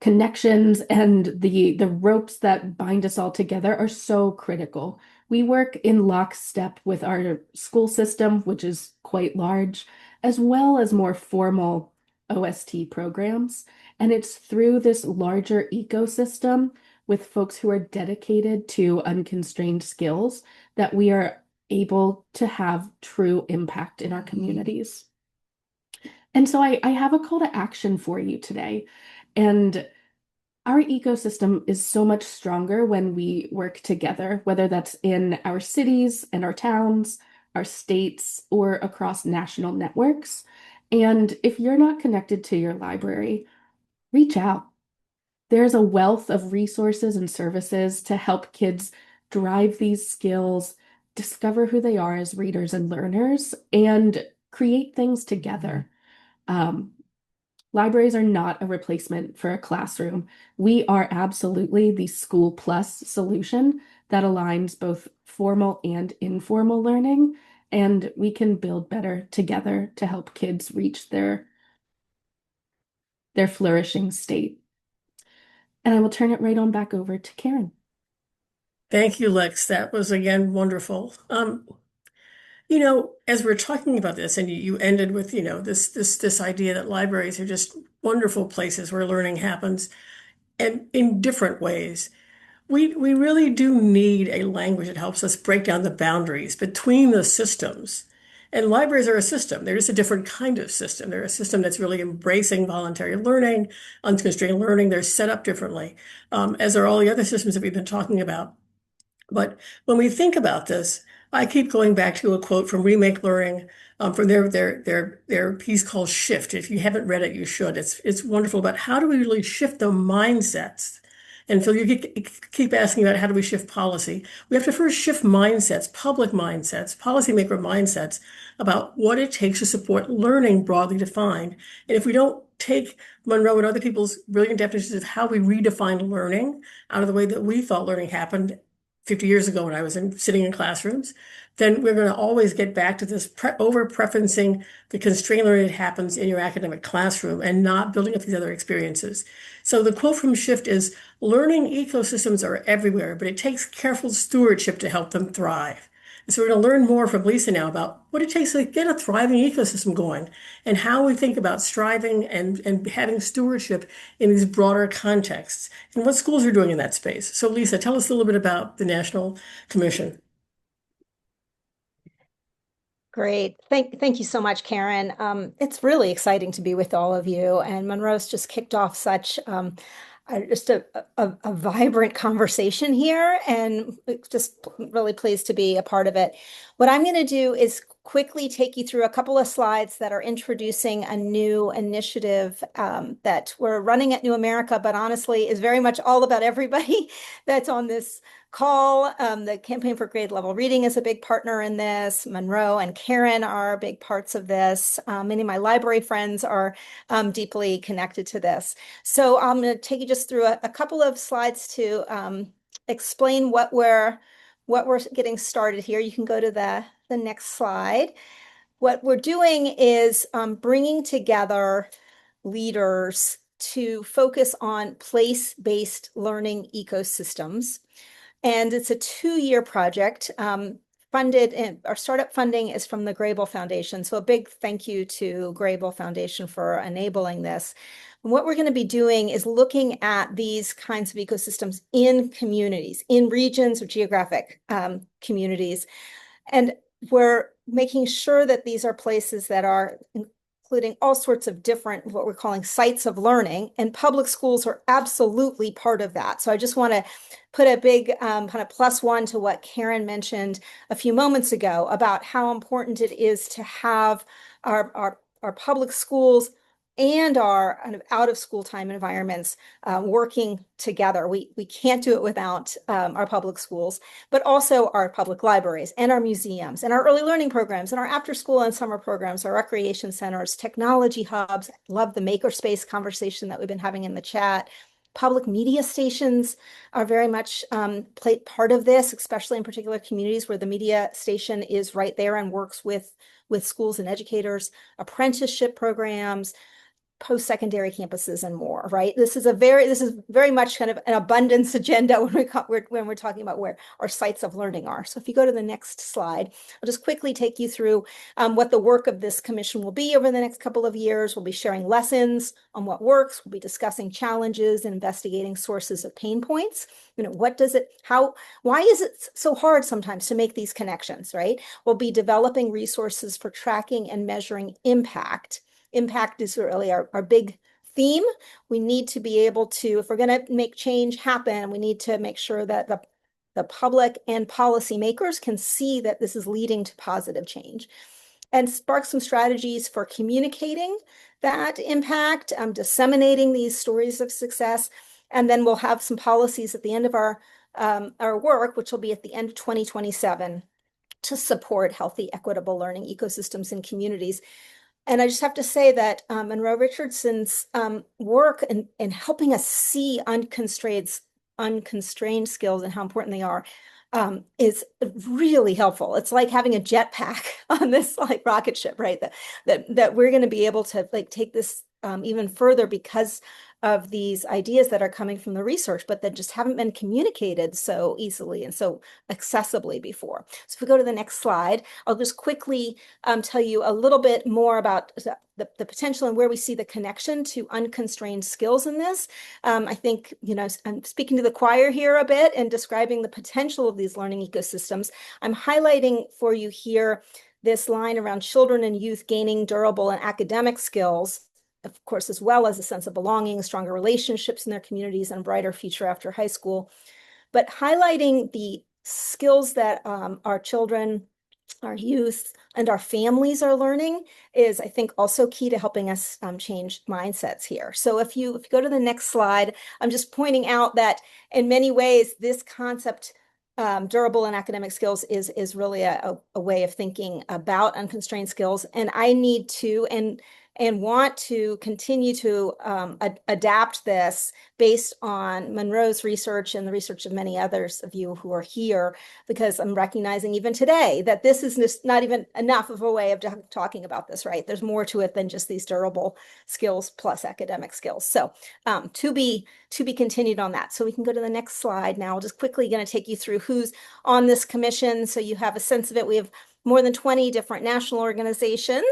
connections and the ropes that bind us all together are so critical. We work in lockstep with our school system, which is quite large, as well as more formal OST programs. And it's through this larger ecosystem with folks who are dedicated to unconstrained skills that we are able to have true impact in our communities. And so I have a call to action for you today. And our ecosystem is so much stronger when we work together, whether that's in our cities and our towns, our states, or across national networks. And if you're not connected to your library, reach out. There's a wealth of resources and services to help kids drive these skills, discover who they are as readers and learners, and create things together. Um, Libraries are not a replacement for a classroom. We are absolutely the school plus solution that aligns both formal and informal learning, and we can build better together to help kids reach their flourishing state. And I will turn it right on back over to Karen. Thank you, Lex. That was again wonderful. As we're talking about this, and you ended with, this idea that libraries are just wonderful places where learning happens, and in different ways. We really do need a language that helps us break down the boundaries between the systems. And libraries are a system. They're just a different kind of system. They're a system that's really embracing voluntary learning, unconstrained learning. They're set up differently, as are all the other systems that we've been talking about. But when we think about this, I keep going back to a quote from Remake Learning, from their piece called Shift. If you haven't read it, you should. It's wonderful about how do we really shift the mindsets. And so you keep asking about how do we shift policy. We have to first shift mindsets, public mindsets, policymaker mindsets about what it takes to support learning broadly defined. And if we don't take Monroe and other people's brilliant definitions of how we redefine learning out of the way that we thought learning happened 50 years ago when I was sitting in classrooms, then we're going to always get back to this over-preferencing the constrained learning that happens in your academic classroom and not building up these other experiences. So the quote from Shift is, learning ecosystems are everywhere, but it takes careful stewardship to help them thrive. And so we're going to learn more from Lisa now about what it takes to get a thriving ecosystem going and how we think about striving and having stewardship in these broader contexts and what schools are doing in that space. So Lisa, tell us a little bit about the National Commission. Great. Thank you so much, Karen. It's really exciting to be with all of you. And Monroe's just kicked off such just a vibrant conversation here, and just really pleased to be a part of it. What I'm going to do is quickly take you through a couple of slides that are introducing a new initiative that we're running at New America, but honestly is very much all about everybody that's on this call. The Campaign for Grade Level Reading is a big partner in this. Monroe and Karen are big parts of this. Many of my library friends are deeply connected to this. So I'm going to take you just through a couple of slides to explain what we're getting started here. You can go to the next slide. What we're doing is bringing together leaders to focus on place-based learning ecosystems. And it's a 2-year project funded, and our startup funding is from the Grable Foundation. So a big thank you to Grable Foundation for enabling this. And what we're going to be doing is looking at these kinds of ecosystems in communities, in regions or geographic communities. And we're making sure that these are places that are including all sorts of different, what we're calling sites of learning, and public schools are absolutely part of that. So I just want to put a big kind of +1 to what Karen mentioned a few moments ago about how important it is to have our public schools and our kind of out of school time environments working together. We can't do it without our public schools, but also our public libraries and our museums and our early learning programs and our after school and summer programs, our recreation centers, technology hubs. Love the makerspace conversation that we've been having in the chat. Public media stations are very much part of this, especially in particular communities where the media station is right there and works with schools and educators, apprenticeship programs, post-secondary campuses, and more, right? This is very much kind of an abundance agenda when we're talking about where our sites of learning are. So if you go to the next slide, I'll just quickly take you through what the work of this commission will be over the next couple of years. We'll be sharing lessons on what works. We'll be discussing challenges and investigating sources of pain points. Why is it so hard sometimes to make these connections, right? We'll be developing resources for tracking and measuring impact. Impact is really our big theme. We need to be able to, if we're going to make change happen, we need to make sure that the public and policymakers can see that this is leading to positive change, and spark some strategies for communicating that impact, disseminating these stories of success. And then we'll have some policies at the end of our work, which will be at the end of 2027, to support healthy, equitable learning ecosystems in communities. And I just have to say that Monroe Richardson's work in helping us see unconstrained skills and how important they are is really helpful. It's like having a jetpack on this like rocket ship, right? That we're going to be able to like take this even further because of these ideas that are coming from the research, but that just haven't been communicated so easily and so accessibly before. So if we go to the next slide, I'll just quickly tell you a little bit more about the potential and where we see the connection to unconstrained skills in this. I think, I'm speaking to the choir here a bit and describing the potential of these learning ecosystems. I'm highlighting for you here this line around children and youth gaining durable and academic skills, of course, as well as a sense of belonging, stronger relationships in their communities, and a brighter future after high school. But highlighting the skills that our children, our youth, and our families are learning is, I think, also key to helping us change mindsets here. So if you go to the next slide, I'm just pointing out that in many ways, this concept, durable and academic skills, is really a way of thinking about unconstrained skills. And I need to and want to continue to adapt this based on Monroe's research and the research of many others of you who are here, because I'm recognizing even today that this is just not even enough of a way of talking about this, right? There's more to it than just these durable skills plus academic skills. So to be continued on that. So we can go to the next slide now. I'll just quickly going to take you through who's on this commission so you have a sense of it. We have more than 20 different national organizations.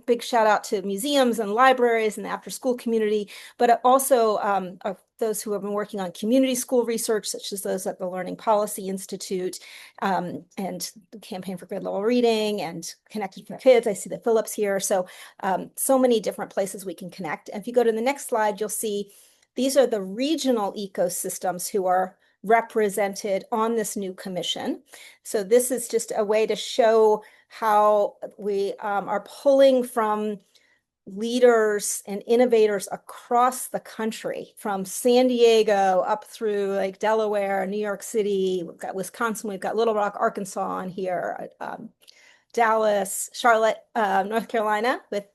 Big shout out to museums and libraries and the after school community, but also those who have been working on community school research, such as those at the Learning Policy Institute and the Campaign for Grade Level Reading and Connected for Kids. I see the Phillips here. So, so many different places we can connect. And if you go to the next slide, you'll see these are the regional ecosystems who are represented on this new commission. So this is just a way to show how we are pulling from leaders and innovators across the country, from San Diego up through like Delaware, New York City, we've got Wisconsin, we've got Little Rock, Arkansas on here, Dallas, Charlotte, North Carolina with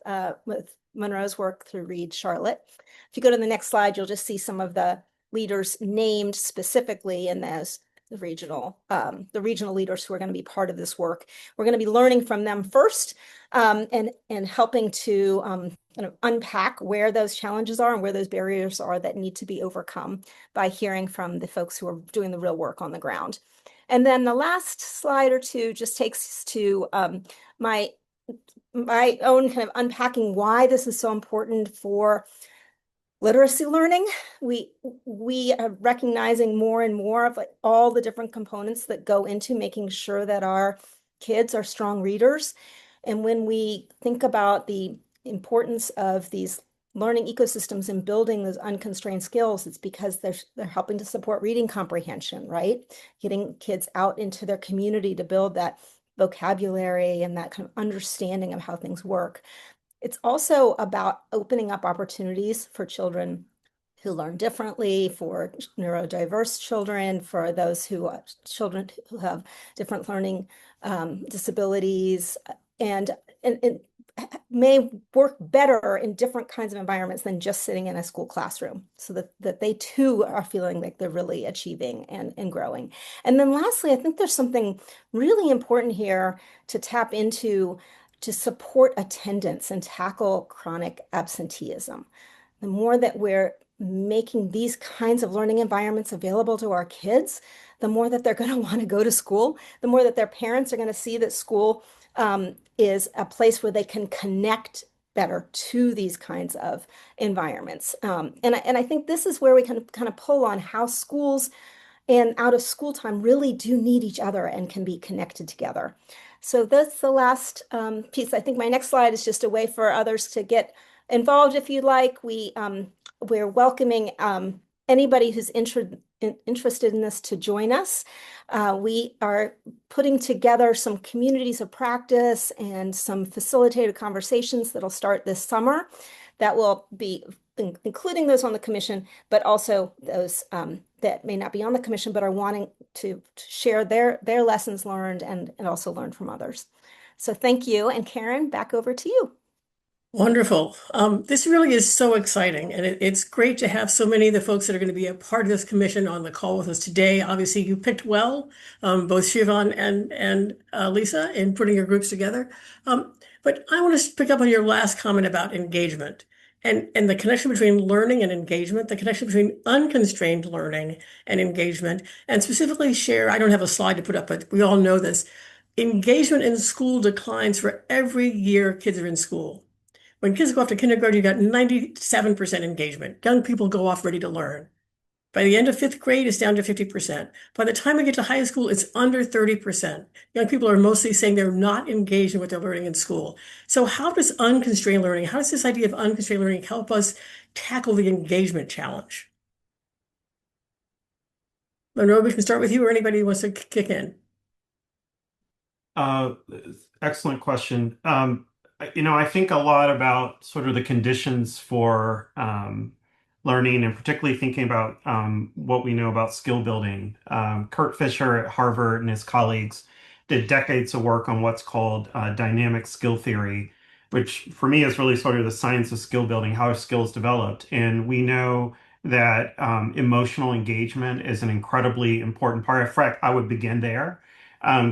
Monroe's work through Reed Charlotte. If you go to the next slide, you'll just see some of the leaders named specifically in those the regional leaders who are going to be part of this work. We're going to be learning from them first and helping to kind of unpack where those challenges are and where those barriers are that need to be overcome by hearing from the folks who are doing the real work on the ground. And then the last slide or two just takes us to my own kind of unpacking why this is so important for literacy learning. We are recognizing more and more of like all the different components that go into making sure that our kids are strong readers. And when we think about the importance of these learning ecosystems and building those unconstrained skills, it's because they're helping to support reading comprehension, right? Getting kids out into their community to build that vocabulary and that kind of understanding of how things work. It's also about opening up opportunities for children who learn differently, for neurodiverse children, for those who children who have different learning disabilities, and, and may work better in different kinds of environments than just sitting in a school classroom, so that they too are feeling like they're really achieving and growing. And then lastly, I think there's something really important here to tap into to support attendance and tackle chronic absenteeism. The more that we're making these kinds of learning environments available to our kids, the more that they're going to want to go to school, the more that their parents are going to see that school is a place where they can connect better to these kinds of environments. And I think this is where we can kind of pull on how schools and out of school time really do need each other and can be connected together. So that's the last piece. I think my next slide is just a way for others to get involved if you'd like. We're welcoming anybody who's interested in this to join us. We are putting together some communities of practice and some facilitated conversations that'll start this summer that will be including those on the commission, but also those that may not be on the commission, but are wanting to share their lessons learned and also learn from others. So thank you. And Karen, back over to you. Wonderful. This really is so exciting, and it's great to have so many of the folks that are going to be a part of this commission on the call with us today. Obviously, you picked well, both Siobhan and Lisa, in putting your groups together. But I want to pick up on your last comment about engagement and the connection between learning and engagement, the connection between unconstrained learning and engagement, and specifically share, I don't have a slide to put up, but we all know this, engagement in school declines for every year kids are in school. When kids go off to kindergarten, you got 97% engagement. Young people go off ready to learn. By the end of fifth grade, it's down to 50%. By the time we get to high school, it's under 30%. Young people are mostly saying they're not engaged in what they're learning in school. So how does unconstrained learning, how does this idea of unconstrained learning help us tackle the engagement challenge? Monroe, we can start with you or anybody who wants to kick in. Uh, Excellent question. I think a lot about sort of the conditions for learning, and particularly thinking about what we know about skill building. Kurt Fisher at Harvard and his colleagues did decades of work on what's called dynamic skill theory, which for me is really sort of the science of skill building, how are skills developed. And we know that emotional engagement is an incredibly important part. In fact, I would begin there.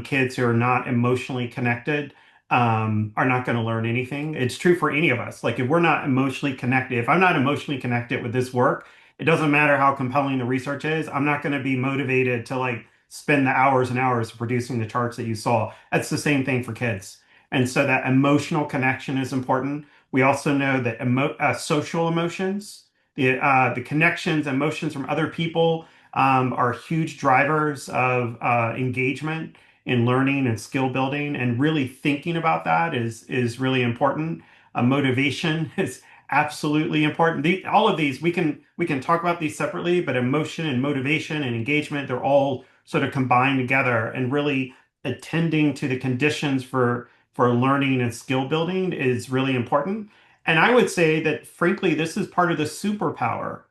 Kids who are not emotionally connected are not going to learn anything. It's true for any of us. Like if we're not emotionally connected, if I'm not emotionally connected with this work, it doesn't matter how compelling the research is. I'm not going to be motivated to like spend the hours and hours producing the charts that you saw. That's the same thing for kids. And so that emotional connection is important. We also know that social emotions, the connections, emotions from other people are huge drivers of engagement in learning and skill building, and really thinking about that is really important. Motivation is absolutely important. All of these we can talk about these separately, but emotion and motivation and engagement, they're all sort of combined together, and really attending to the conditions for learning and skill building is really important. And I would say that frankly, this is part of the superpower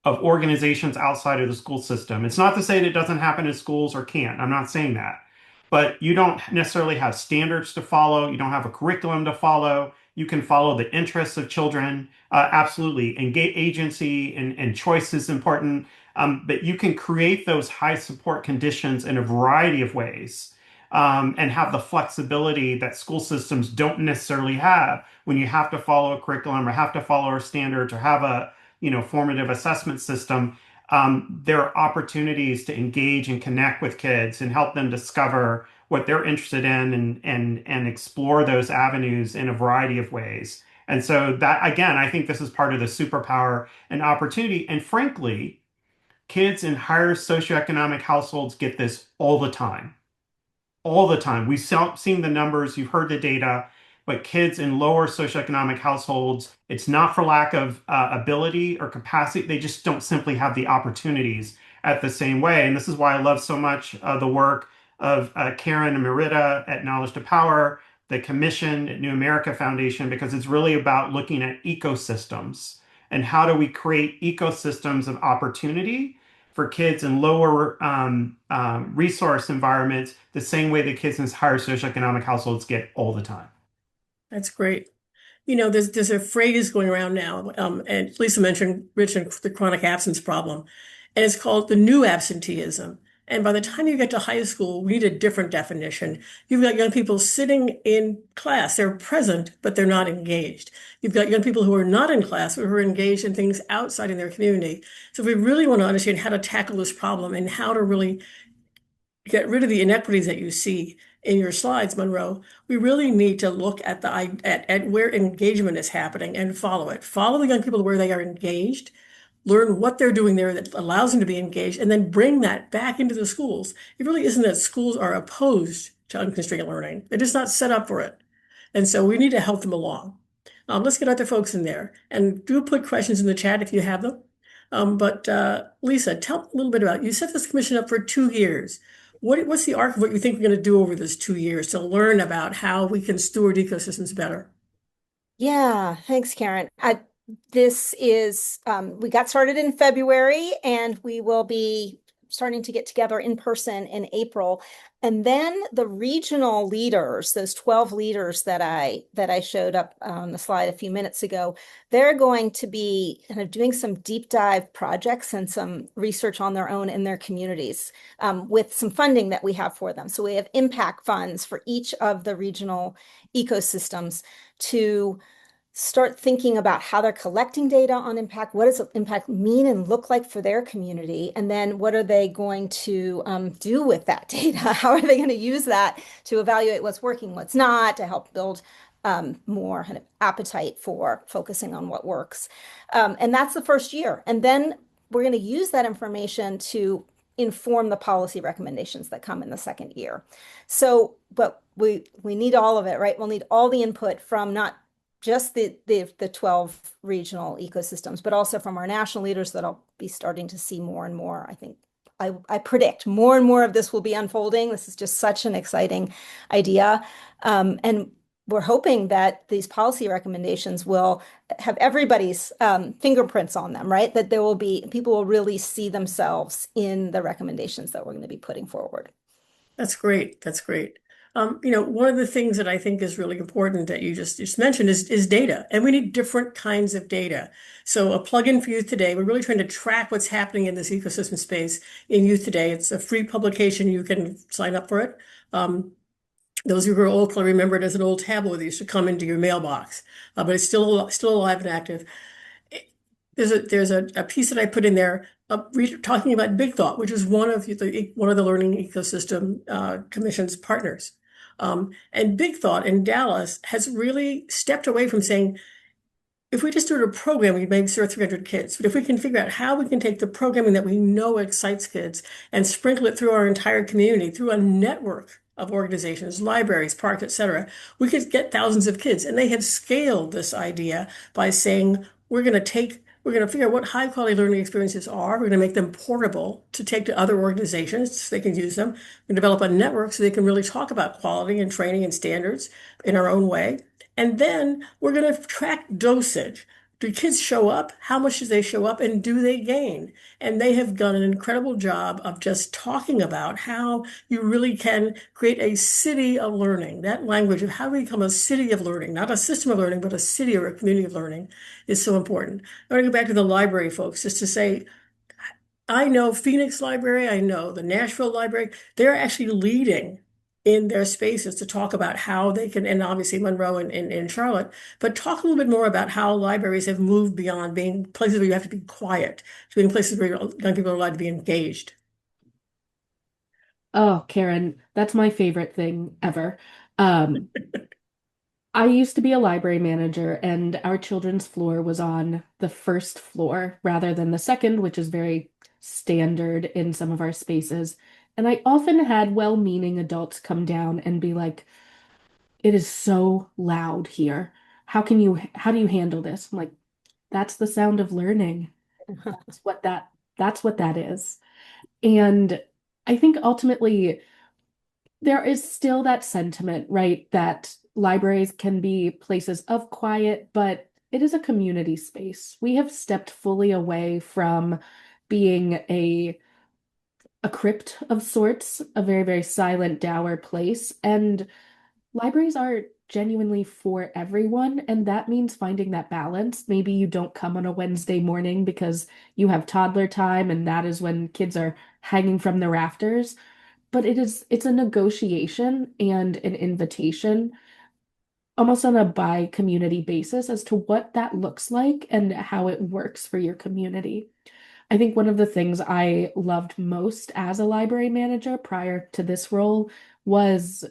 of organizations outside of the school system. It's not to say that it doesn't happen in schools or can't. I'm not saying that. But you don't necessarily have standards to follow. You don't have a curriculum to follow. You can follow the interests of children. Absolutely. Engage agency and choice is important. But you can create those high support conditions in a variety of ways, and have the flexibility that school systems don't necessarily have when you have to follow a curriculum or have to follow a standards or have a formative assessment system. There are opportunities to engage and connect with kids and help them discover what they're interested in, and explore those avenues in a variety of ways. And so that, again, I think this is part of the superpower and opportunity. And frankly, kids in higher socioeconomic households get this all the time. All the time. We've seen the numbers, you've heard the data. but kids in lower socioeconomic households, it's not for lack of ability or capacity. They just don't simply have the opportunities at the same way. And this is why I love so much the work of Karen and Merida at Knowledge to Power, the Commission at New America Foundation, because it's really about looking at ecosystems and how do we create ecosystems of opportunity for kids in lower resource environments, the same way that kids in higher socioeconomic households get all the time. That's great. There's a phrase going around now, and Lisa mentioned the chronic absence problem, and it's called the new absenteeism. And by the time you get to high school, we need a different definition. You've got young people sitting in class, they're present, but they're not engaged. You've got young people who are not in class, but who are engaged in things outside in their community. So if we really want to understand how to tackle this problem and how to really get rid of the inequities that you see in your slides, Monroe, we really need to look at at where engagement is happening and follow it. Follow the young people where they are engaged, learn what they're doing there that allows them to be engaged, and then bring that back into the schools. It really isn't that schools are opposed to unconstrained learning. They're just not set up for it. And so we need to help them along. Let's get other folks in there and do put questions in the chat if you have them. But Lisa, tell a little bit about, you set this commission up for 2 years. What's the arc of what you think we're going to do over this 2 years to learn about how we can steward ecosystems better? Yeah, thanks, Karen. This is, we got started in February and we will be starting to get together in person in April. And then the regional leaders, those 12 leaders that I showed up on the slide a few minutes ago, they're going to be kind of doing some deep dive projects and some research on their own in their communities with some funding that we have for them. So we have impact funds for each of the regional ecosystems to start thinking about how they're collecting data on impact. What does impact mean and look like for their community? And then what are they going to do with that data? How are they going to use that to evaluate what's working, what's not, to help build more kind of appetite for focusing on what works? And that's the first year. And then we're going to use that information to inform the policy recommendations that come in the second year. So, but we need all of it, right? We'll need all the input from not just the 12 regional ecosystems, but also from our national leaders that I'll be starting to see more and more. I think I predict more and more of this will be unfolding. This is just such an exciting idea. And we're hoping that these policy recommendations will have everybody's fingerprints on them, right? That people will really see themselves in the recommendations that we're going to be putting forward. That's great. That's great. One of the things that I think is really important that you just mentioned is data, and we need different kinds of data. So a plug-in for Youth Today, we're really trying to track what's happening in this ecosystem space in Youth Today. It's a free publication. You can sign up for it. Those of you who are old probably remember it as an old tabloid that used to come into your mailbox, but it's still alive and active. There's a piece that I put in there talking about Big Thought, which is one of the Learning Ecosystem Commission's partners. And Big Thought in Dallas has really stepped away from saying, if we just do a program, we maybe serve 300 kids. But if we can figure out how we can take the programming that we know excites kids and sprinkle it through our entire community, through a network of organizations, libraries, parks, et cetera, we could get thousands of kids. And they have scaled this idea by saying, we're going to figure out what high quality learning experiences are. We're going to make them portable to take to other organizations so they can use them. We're going to develop a network so they can really talk about quality and training and standards in our own way. And then we're going to track dosage. Do kids show up? How much do they show up? And do they gain? And they have done an incredible job of just talking about how you really can create a city of learning. That language of how we become a city of learning, not a system of learning, but a city or a community of learning is so important. I want to go back to the library folks just to say, I know Phoenix Library, I know the Nashville Library, they're actually leading in their spaces to talk about how they can, and obviously Monroe and Charlotte, but talk a little bit more about how libraries have moved beyond being places where you have to be quiet to being places where young people are allowed to be engaged. Oh, Karen, that's my favorite thing ever. Um, I used to be a library manager, and our children's floor was on the first floor rather than the second, which is very standard in some of our spaces. And I often had well-meaning adults come down and be like, it is so loud here. How do you handle this? I'm like, that's the sound of learning. That's what that's what that is. And I think ultimately there is still that sentiment, right, that libraries can be places of quiet, but it is a community space. We have stepped fully away from being a crypt of sorts, a very, very silent, dour place. And libraries are genuinely for everyone, and that means finding that balance. Maybe you don't come on a Wednesday morning because you have toddler time, and that is when kids are hanging from the rafters. But it's a negotiation and an invitation, almost on a by community basis as to what that looks like and how it works for your community. I think one of the things I loved most as a library manager prior to this role was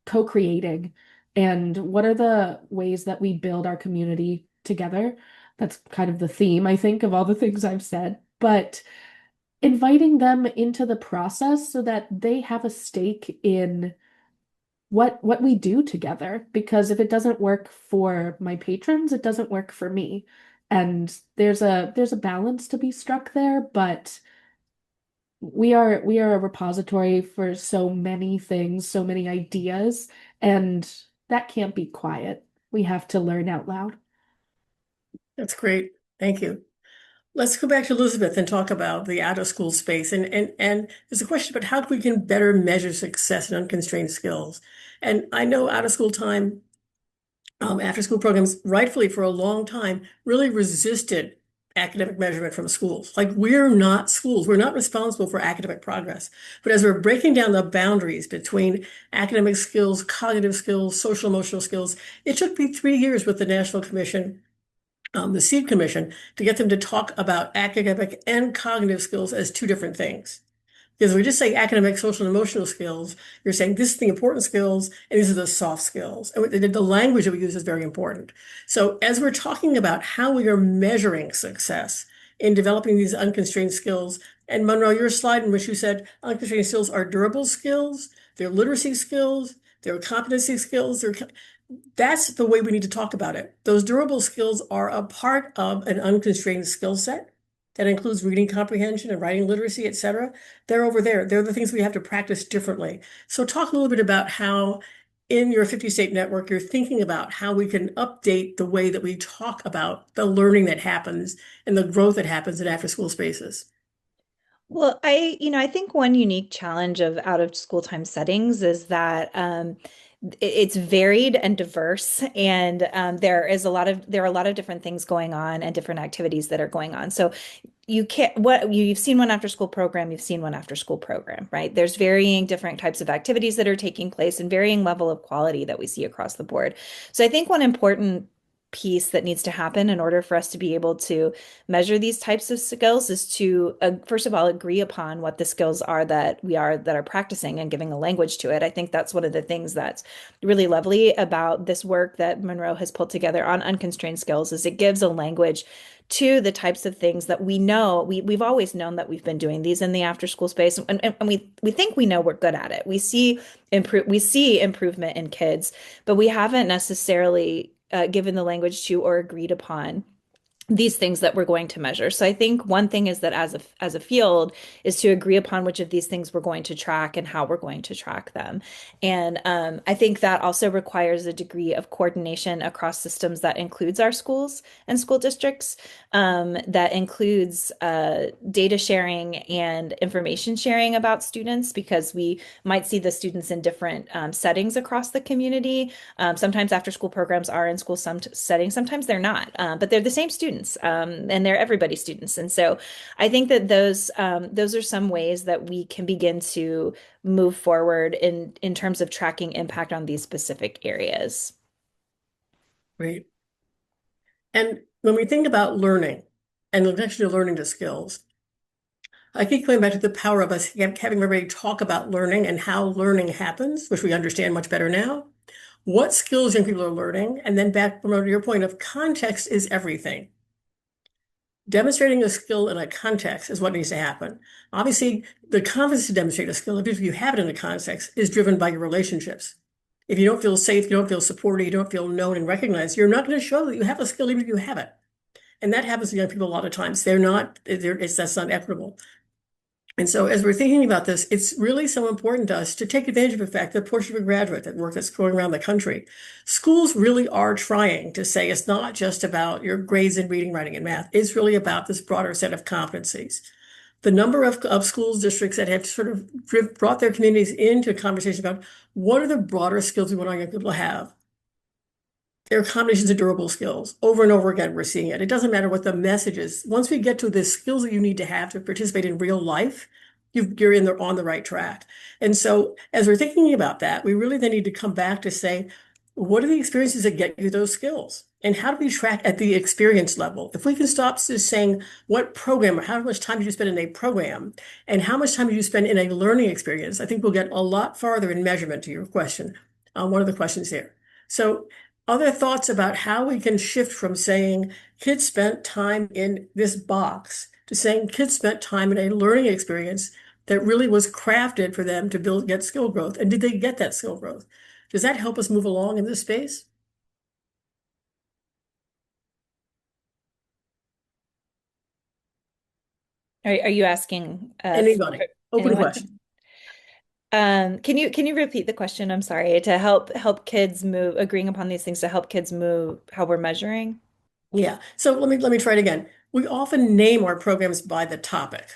co-creating and what are the ways that we build our community together. That's kind of the theme, I think, of all the things I've said, but inviting them into the process so that they have a stake in what we do together, because if it doesn't work for my patrons, it doesn't work for me. And there's a balance to be struck there, but we are a repository for so many things, so many ideas, and that can't be quiet. We have to learn out loud. That's great. Thank you. Let's go back to Elizabeth and talk about the out of school space. And there's a question about how we can better measure success in unconstrained skills. And I know out of school time, after school programs, rightfully for a long time, really resisted academic measurement from schools. Like, we're not schools, we're not responsible for academic progress. But as we're breaking down the boundaries between academic skills, cognitive skills, social emotional skills, it took me 3 years with the National Commission, the SEED Commission, to get them to talk about academic and cognitive skills as two different things. Because if we just say academic, social, and emotional skills, you're saying this is the important skills and these are the soft skills. And the language that we use is very important. So as we're talking about how we are measuring success in developing these unconstrained skills, and Monroe, your slide in which you said unconstrained skills are durable skills, they're literacy skills, they're competency skills, that's the way we need to talk about it. Those durable skills are a part of an unconstrained skill set that includes reading comprehension and writing literacy, et cetera. They're over there. They're the things we have to practice differently. So talk a little bit about how in your 50-state network, you're thinking about how we can update the way that we talk about the learning that happens and the growth that happens in after-school spaces. Well, I think one unique challenge of out of school time settings is that it's varied and diverse, and there are a lot of different things going on and different activities that are going on. So you can't you've seen one after school program, you've seen one after school program, right? There's varying different types of activities that are taking place and varying level of quality that we see across the board. So I think one important piece that needs to happen in order for us to be able to measure these types of skills is to first of all agree upon what the skills are that are practicing and giving a language to it. I think that's one of the things that's really lovely about this work that Monroe has pulled together on unconstrained skills is it gives a language to the types of things that we know we've always known that we've been doing these in the after school space, and we think we know we're good at it. We see improvement in kids, but we haven't necessarily given the language to or agreed upon these things that we're going to measure. So I think one thing is that as a field is to agree upon which of these things we're going to track and how we're going to track them. And I think that also requires a degree of coordination across systems that includes our schools and school districts, that includes data sharing and information sharing about students, because we might see the students in different settings across the community. Sometimes after school programs are in school settings, sometimes they're not, but they're the same students, and they're everybody's students. And so I think that those are some ways that we can begin to move forward in terms of tracking impact on these specific areas. Great. And when we think about learning and the connection of learning to skills, I keep going back to the power of us having everybody talk about learning and how learning happens, which we understand much better now. What skills young people are learning, and then back to your point of context is everything. Demonstrating a skill in a context is what needs to happen. Obviously, the confidence to demonstrate a skill, if you have it in a context, is driven by your relationships. If you don't feel safe, you don't feel supported, you don't feel known and recognized, you're not going to show that you have a skill even if you have it. And that happens to young people a lot of times. That's not equitable. And so as we're thinking about this, it's really so important to us to take advantage of the fact that portion of a graduate, that work that's going around the country, schools really are trying to say it's not just about your grades in reading, writing, and math. It's really about this broader set of competencies. The number of schools districts that have sort of brought their communities into a conversation about what are the broader skills we want our young people to have. There are combinations of durable skills. Over and over again, we're seeing it. It doesn't matter what the message is. Once we get to the skills that you need to have to participate in real life, you're on the right track. And so as we're thinking about that, we really then need to come back to say, what are the experiences that get you those skills? And how do we track at the experience level? If we can stop just saying what program or how much time did you spend in a program and how much time did you spend in a learning experience, I think we'll get a lot farther in measurement to your question, one of the questions here. So other thoughts about how we can shift from saying kids spent time in this box to saying kids spent time in a learning experience that really was crafted for them to get skill growth. And did they get that skill growth? Does that help us move along in this space? Are you asking Anybody? Open anyone? question. Can you repeat the question? I'm sorry. To help kids move, agreeing upon these things to help kids move how we're measuring. Yeah. So let me try it again. We often name our programs by the topic.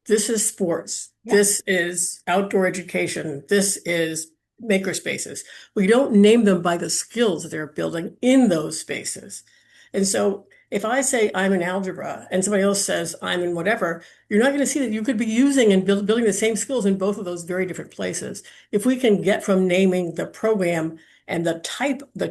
This is sports. Yeah. This is outdoor education. This is maker spaces. We don't name them by the skills that they're building in those spaces. And so if I say I'm in algebra and somebody else says I'm in whatever, you're not going to see that you could be using and building the same skills in both of those very different places. If we can get from naming the program and the type, the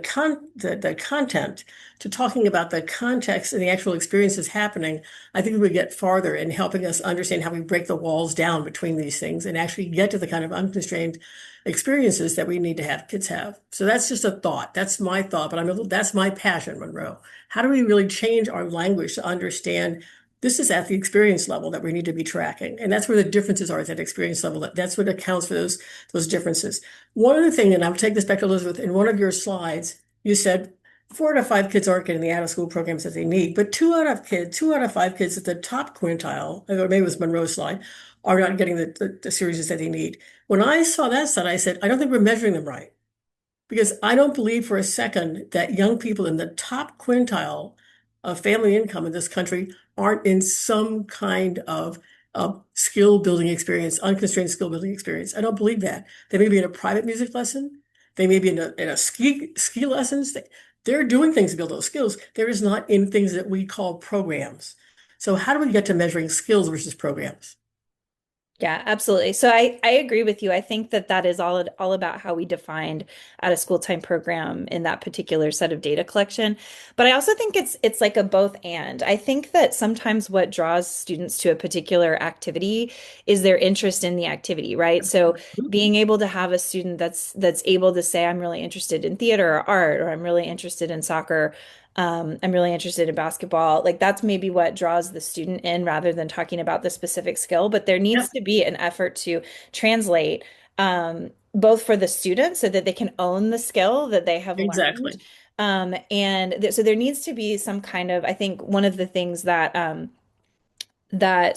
content to talking about the context and the actual experiences happening, I think we would get farther in helping us understand how we break the walls down between these things and actually get to the kind of unconstrained experiences that we need to have kids have. So that's just a thought. That's my thought, but that's my passion, Monroe. How do we really change our language to understand this is at the experience level that we need to be tracking? And that's where the differences are at that experience level. That's what accounts for those differences. One other thing, and I'll take this back to Elizabeth, in one of your slides, you said 4 out of 5 kids aren't getting the out of school programs that they need, but 2 out of 5 kids at the top quintile, or maybe it was Monroe's slide, are not getting the series that they need. When I saw that slide, I said, I don't think we're measuring them right. Because I don't believe for a second that young people in the top quintile of family income in this country aren't in some kind of skill building experience, unconstrained skill building experience. I don't believe that. They may be in a private music lesson. They may be in a ski lessons. They're doing things to build those skills. They're just not in things that we call programs. So how do we get to measuring skills versus programs? Yeah, absolutely. So I agree with you. I think that that is all about how we defined at a school time program in that particular set of data collection. But I also think it's like a both and. I think that sometimes what draws students to a particular activity is their interest in the activity, right? So being able to have a student that's able to say, I'm really interested in theater or art, or I'm really interested in soccer. I'm really interested in basketball. Like that's maybe what draws the student in rather than talking about the specific skill. But there Yeah, needs to be an effort to translate both for the student so that they can own the skill that they have learned. exactly. So there needs to be some kind of, I think one of the things that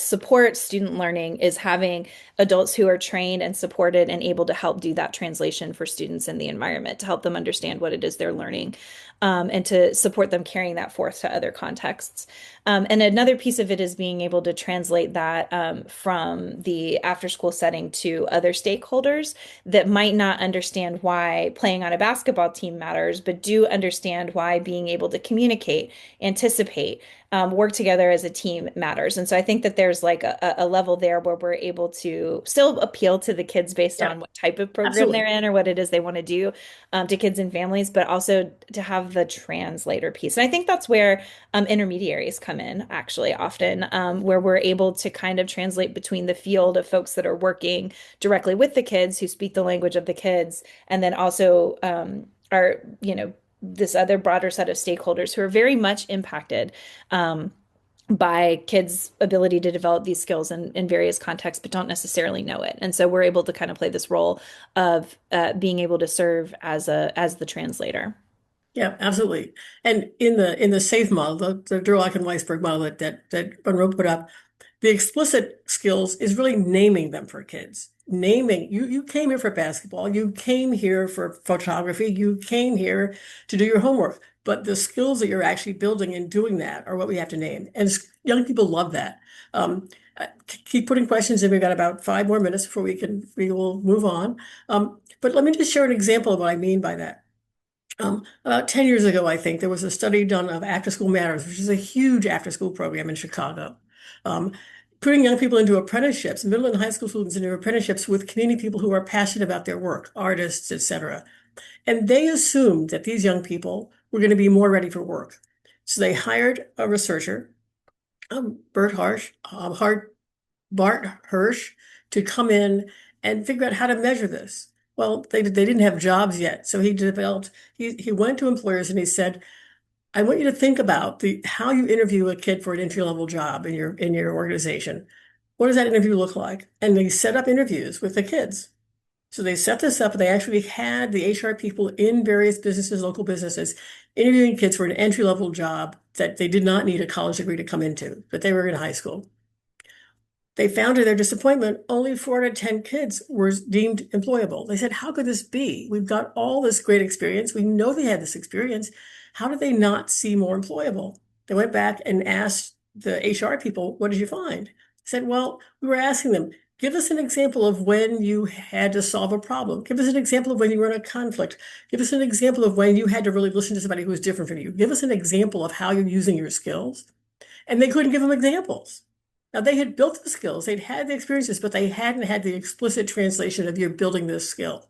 support student learning is having adults who are trained and supported and able to help do that translation for students in the environment to help them understand what it is they're learning, and to support them carrying that forth to other contexts. And another piece of it is being able to translate that from the after school setting to other stakeholders that might not understand why playing on a basketball team matters, but do understand why being able to communicate, anticipate, work together as a team matters. And so I think that there's like a level there where we're able to still appeal to the kids based Yeah, on what type of program they're absolutely. in or what it is they want to do, to kids and families, but also to have the translator piece. And I think that's where intermediaries come in, actually, often, where we're able to kind of translate between the field of folks that are working directly with the kids who speak the language of the kids, and then also are, this other broader set of stakeholders who are very much impacted um, by kids' ability to develop these skills in various contexts, but don't necessarily know it. And so we're able to kind of play this role of being able to serve as the translator. Yeah, absolutely. And in the SAFE model, the Durlock and Weisberg model that Monroe put up, the explicit skills is really naming them for kids. Naming, you came here for basketball, you came here for photography, you came here to do your homework. But the skills that you're actually building and doing that are what we have to name. And young people love that. Keep putting questions in. We've got about 5 more minutes before we will move on. But let me just share an example of what I mean by that. About 10 years ago, I think, there was a study done of After School Matters, which is a huge after school program in Chicago. Um, Putting young people into apprenticeships, middle and high school students into apprenticeships with community people who are passionate about their work, artists, etc. And they assumed that these young people were going to be more ready for work. So they hired a researcher, Bert Harsh, Bart Hirsch, to come in and figure out how to measure this. Well, they didn't have jobs yet. So he went to employers and he said, I want you to think about how you interview a kid for an entry-level job in your organization. What does that interview look like? And they set up interviews with the kids. So they set this up and they actually had the HR people in various businesses, local businesses, interviewing kids for an entry-level job that they did not need a college degree to come into, but they were in high school. They found to their disappointment, only 4 out of 10 kids were deemed employable. They said, how could this be? We've got all this great experience. We know they had this experience. How did they not see more employable? They went back and asked the HR people, what did you find? They said, well, we were asking them, give us an example of when you had to solve a problem. Give us an example of when you were in a conflict. Give us an example of when you had to really listen to somebody who was different from you. Give us an example of how you're using your skills. And they couldn't give them examples. Now, they had built the skills, they'd had the experiences, but they hadn't had the explicit translation of you're building this skill.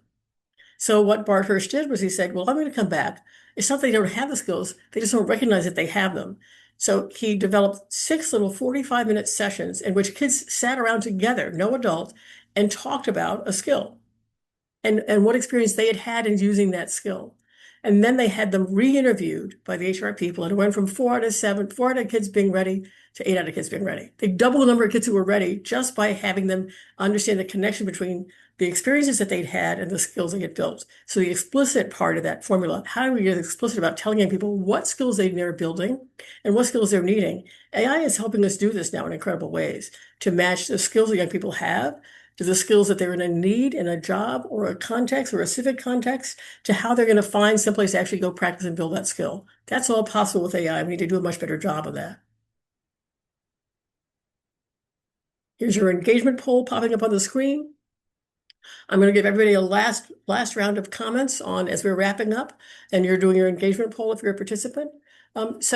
So what Bart Hirsch did was he said, well, I'm going to come back. It's not that they don't have the skills, they just don't recognize that they have them. So he developed 6 little 45-minute sessions in which kids sat around together, no adult, and talked about a skill and what experience they had had in using that skill. And then they had them re-interviewed by the HR people, and it went from 4 out of 7, 4 out of kids being ready to 8 out of kids being ready. They doubled the number of kids who were ready just by having them understand the connection between the experiences that they'd had and the skills they had built. So the explicit part of that formula, how do we get explicit about telling young people what skills they're building and what skills they're needing? AI is helping us do this now in incredible ways to match the skills that young people have to the skills that they're going to need in a job or a context or a civic context to how they're going to find someplace to actually go practice and build that skill. That's all possible with AI. We need to do a much better job of that. Here's your engagement poll popping up on the screen. I'm going to give everybody a last round of comments on as we're wrapping up, and you're doing your engagement poll if you're a participant. Let's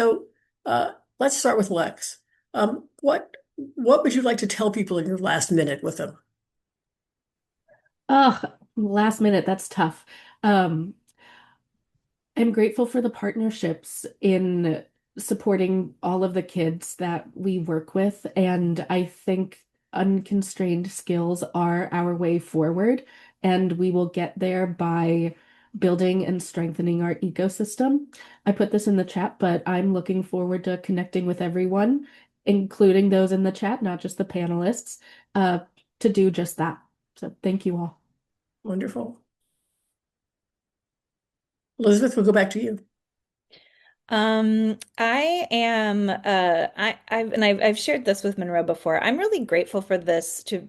start with Lex. What would you like to tell people in your last minute with them? Oh, last minute, that's tough. Um, I'm grateful for the partnerships in supporting all of the kids that we work with, and I think unconstrained skills are our way forward, and we will get there by building and strengthening our ecosystem. I put this in the chat, but I'm looking forward to connecting with everyone, including those in the chat, not just the panelists, uh, to do just that. So thank you all. Wonderful. Elizabeth, we'll go back to you. I am I've shared this with Monroe before. I'm really grateful for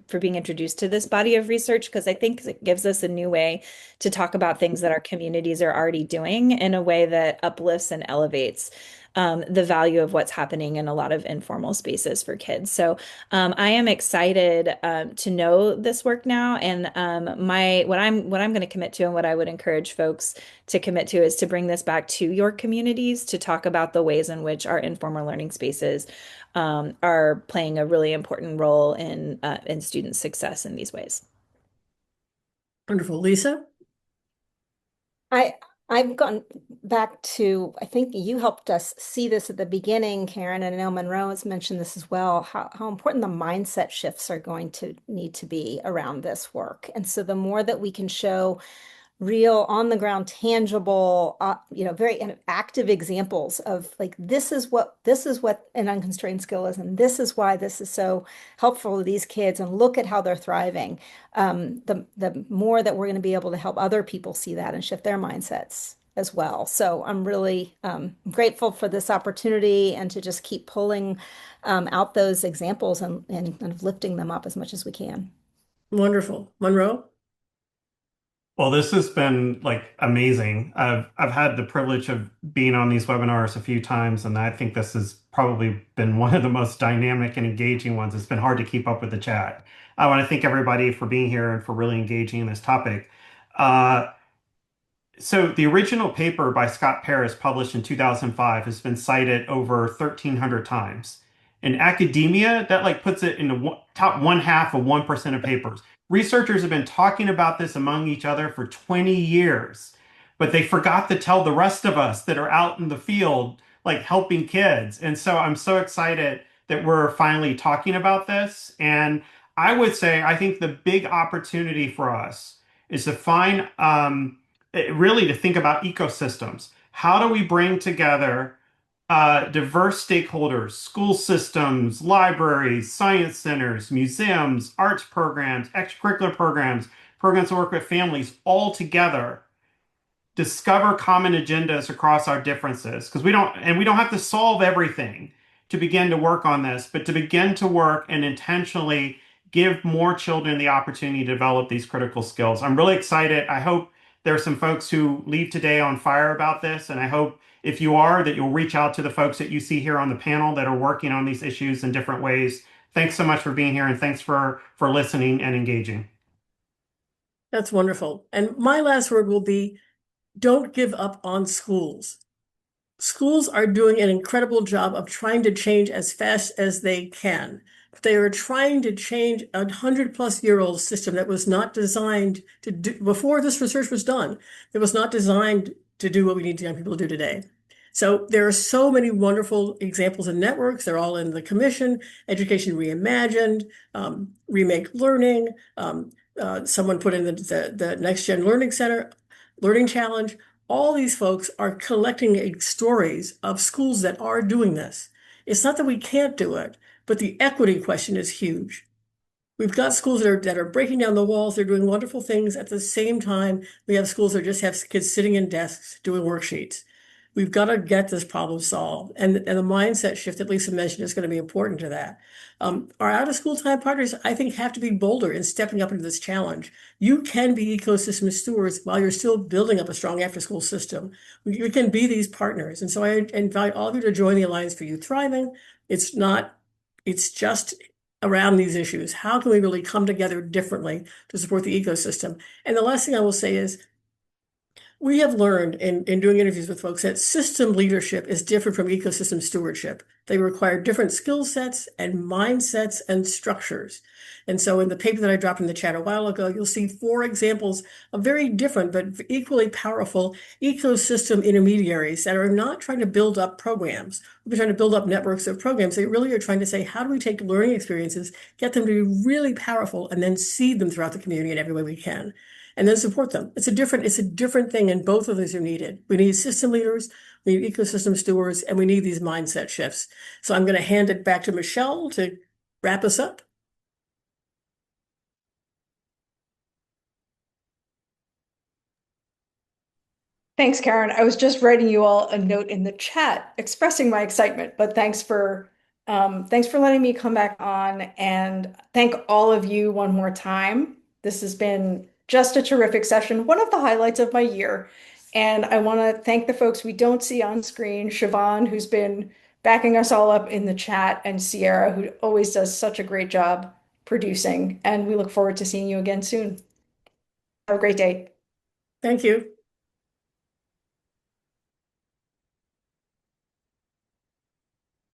for being introduced to this body of research because I think it gives us a new way to talk about things that our communities are already doing in a way that uplifts and elevates the value of what's happening in a lot of informal spaces for kids. So I am excited to know this work now, and my what I'm going to commit to and what I would encourage folks to commit to is to bring this back to your communities to talk about the ways in which our informal learning spaces are playing a really important role in student success in these ways. Wonderful. Lisa? I I've gone back to, I think you helped us see this at the beginning, Karen, and I know Monroe has mentioned this as well, how important the mindset shifts are going to need to be around this work. And so the more that we can show real on the ground, tangible, very active examples of like this is what an unconstrained skill is, and this is why this is so helpful to these kids, and look at how they're thriving. The more that we're going to be able to help other people see that and shift their mindsets as well. So I'm really grateful for this opportunity and to just keep pulling out those examples and kind of lifting them up as much as we can. Wonderful. Monroe? Well, this has been like amazing. I've had the privilege of being on these webinars a few times, and I think this has probably been one of the most dynamic and engaging ones. It's been hard to keep up with the chat. I want to thank everybody for being here and for really engaging in this topic. Uh, so the original paper by Scott Paris, published in 2005, has been cited over 1,300 times. In academia, that like puts it in the top one half of 1% of papers. Researchers have been talking about this among each other for 20 years, but they forgot to tell the rest of us that are out in the field, like helping kids. And so I'm so excited that we're finally talking about this. And I would say, I think the big opportunity for us is to find really to think about ecosystems. How do we bring together diverse stakeholders, school systems, libraries, science centers, museums, arts programs, extracurricular programs, programs that work with families all together, discover common agendas across our differences? Because we don't have to solve everything to begin to work on this, but to begin to work and intentionally give more children the opportunity to develop these critical skills. I'm really excited. I hope there are some folks who leave today on fire about this, and I hope if you are, that you'll reach out to the folks that you see here on the panel that are working on these issues in different ways. Thanks so much for being here, and thanks for listening and engaging. That's wonderful. And my last word will be, don't give up on schools. Schools are doing an incredible job of trying to change as fast as they can. They are trying to change a 100-plus-year-old system that was not designed to do, before this research was done, it was not designed to do what we need young people to do today. So there are so many wonderful examples and networks. They're all in the commission: Education Reimagined, Remake Learning. Someone put in the Next Gen Learning Center, Learning Challenge. All these folks are collecting stories of schools that are doing this. It's not that we can't do it, but the equity question is huge. We've got schools that are breaking down the walls. They're doing wonderful things. At the same time, we have schools that just have kids sitting in desks doing worksheets. We've got to get this problem solved. And the mindset shift that Lisa mentioned is going to be important to that. Our out-of-school time partners, I think, have to be bolder in stepping up into this challenge. You can be ecosystem stewards while you're still building up a strong after-school system. We can be these partners. And so I invite all of you to join the Alliance for Youth Thriving. It's just around these issues. How can we really come together differently to support the ecosystem? And the last thing I will say is, we have learned in doing interviews with folks that system leadership is different from ecosystem stewardship. They require different skill sets and mindsets and structures. And so in the paper that I dropped in the chat a while ago, you'll see 4 examples of very different but equally powerful ecosystem intermediaries that are not trying to build up programs. We're trying to build up networks of programs. They really are trying to say, how do we take learning experiences, get them to be really powerful, and then seed them throughout the community in every way we can, and then support them. It's a different thing, and both of these are needed. We need system leaders, we need ecosystem stewards, and we need these mindset shifts. So I'm going to hand it back to Michelle to wrap us up. Thanks, Karen. I was just writing you all a note in the chat expressing my excitement, but thanks for letting me come back on, and thank all of you one more time. This has been just a terrific session, one of the highlights of my year. And I want to thank the folks we don't see on screen, Siobhan, who's been backing us all up in the chat, and Sierra, who always does such a great job producing. And we look forward to seeing you again soon. Have a great day. Thank you.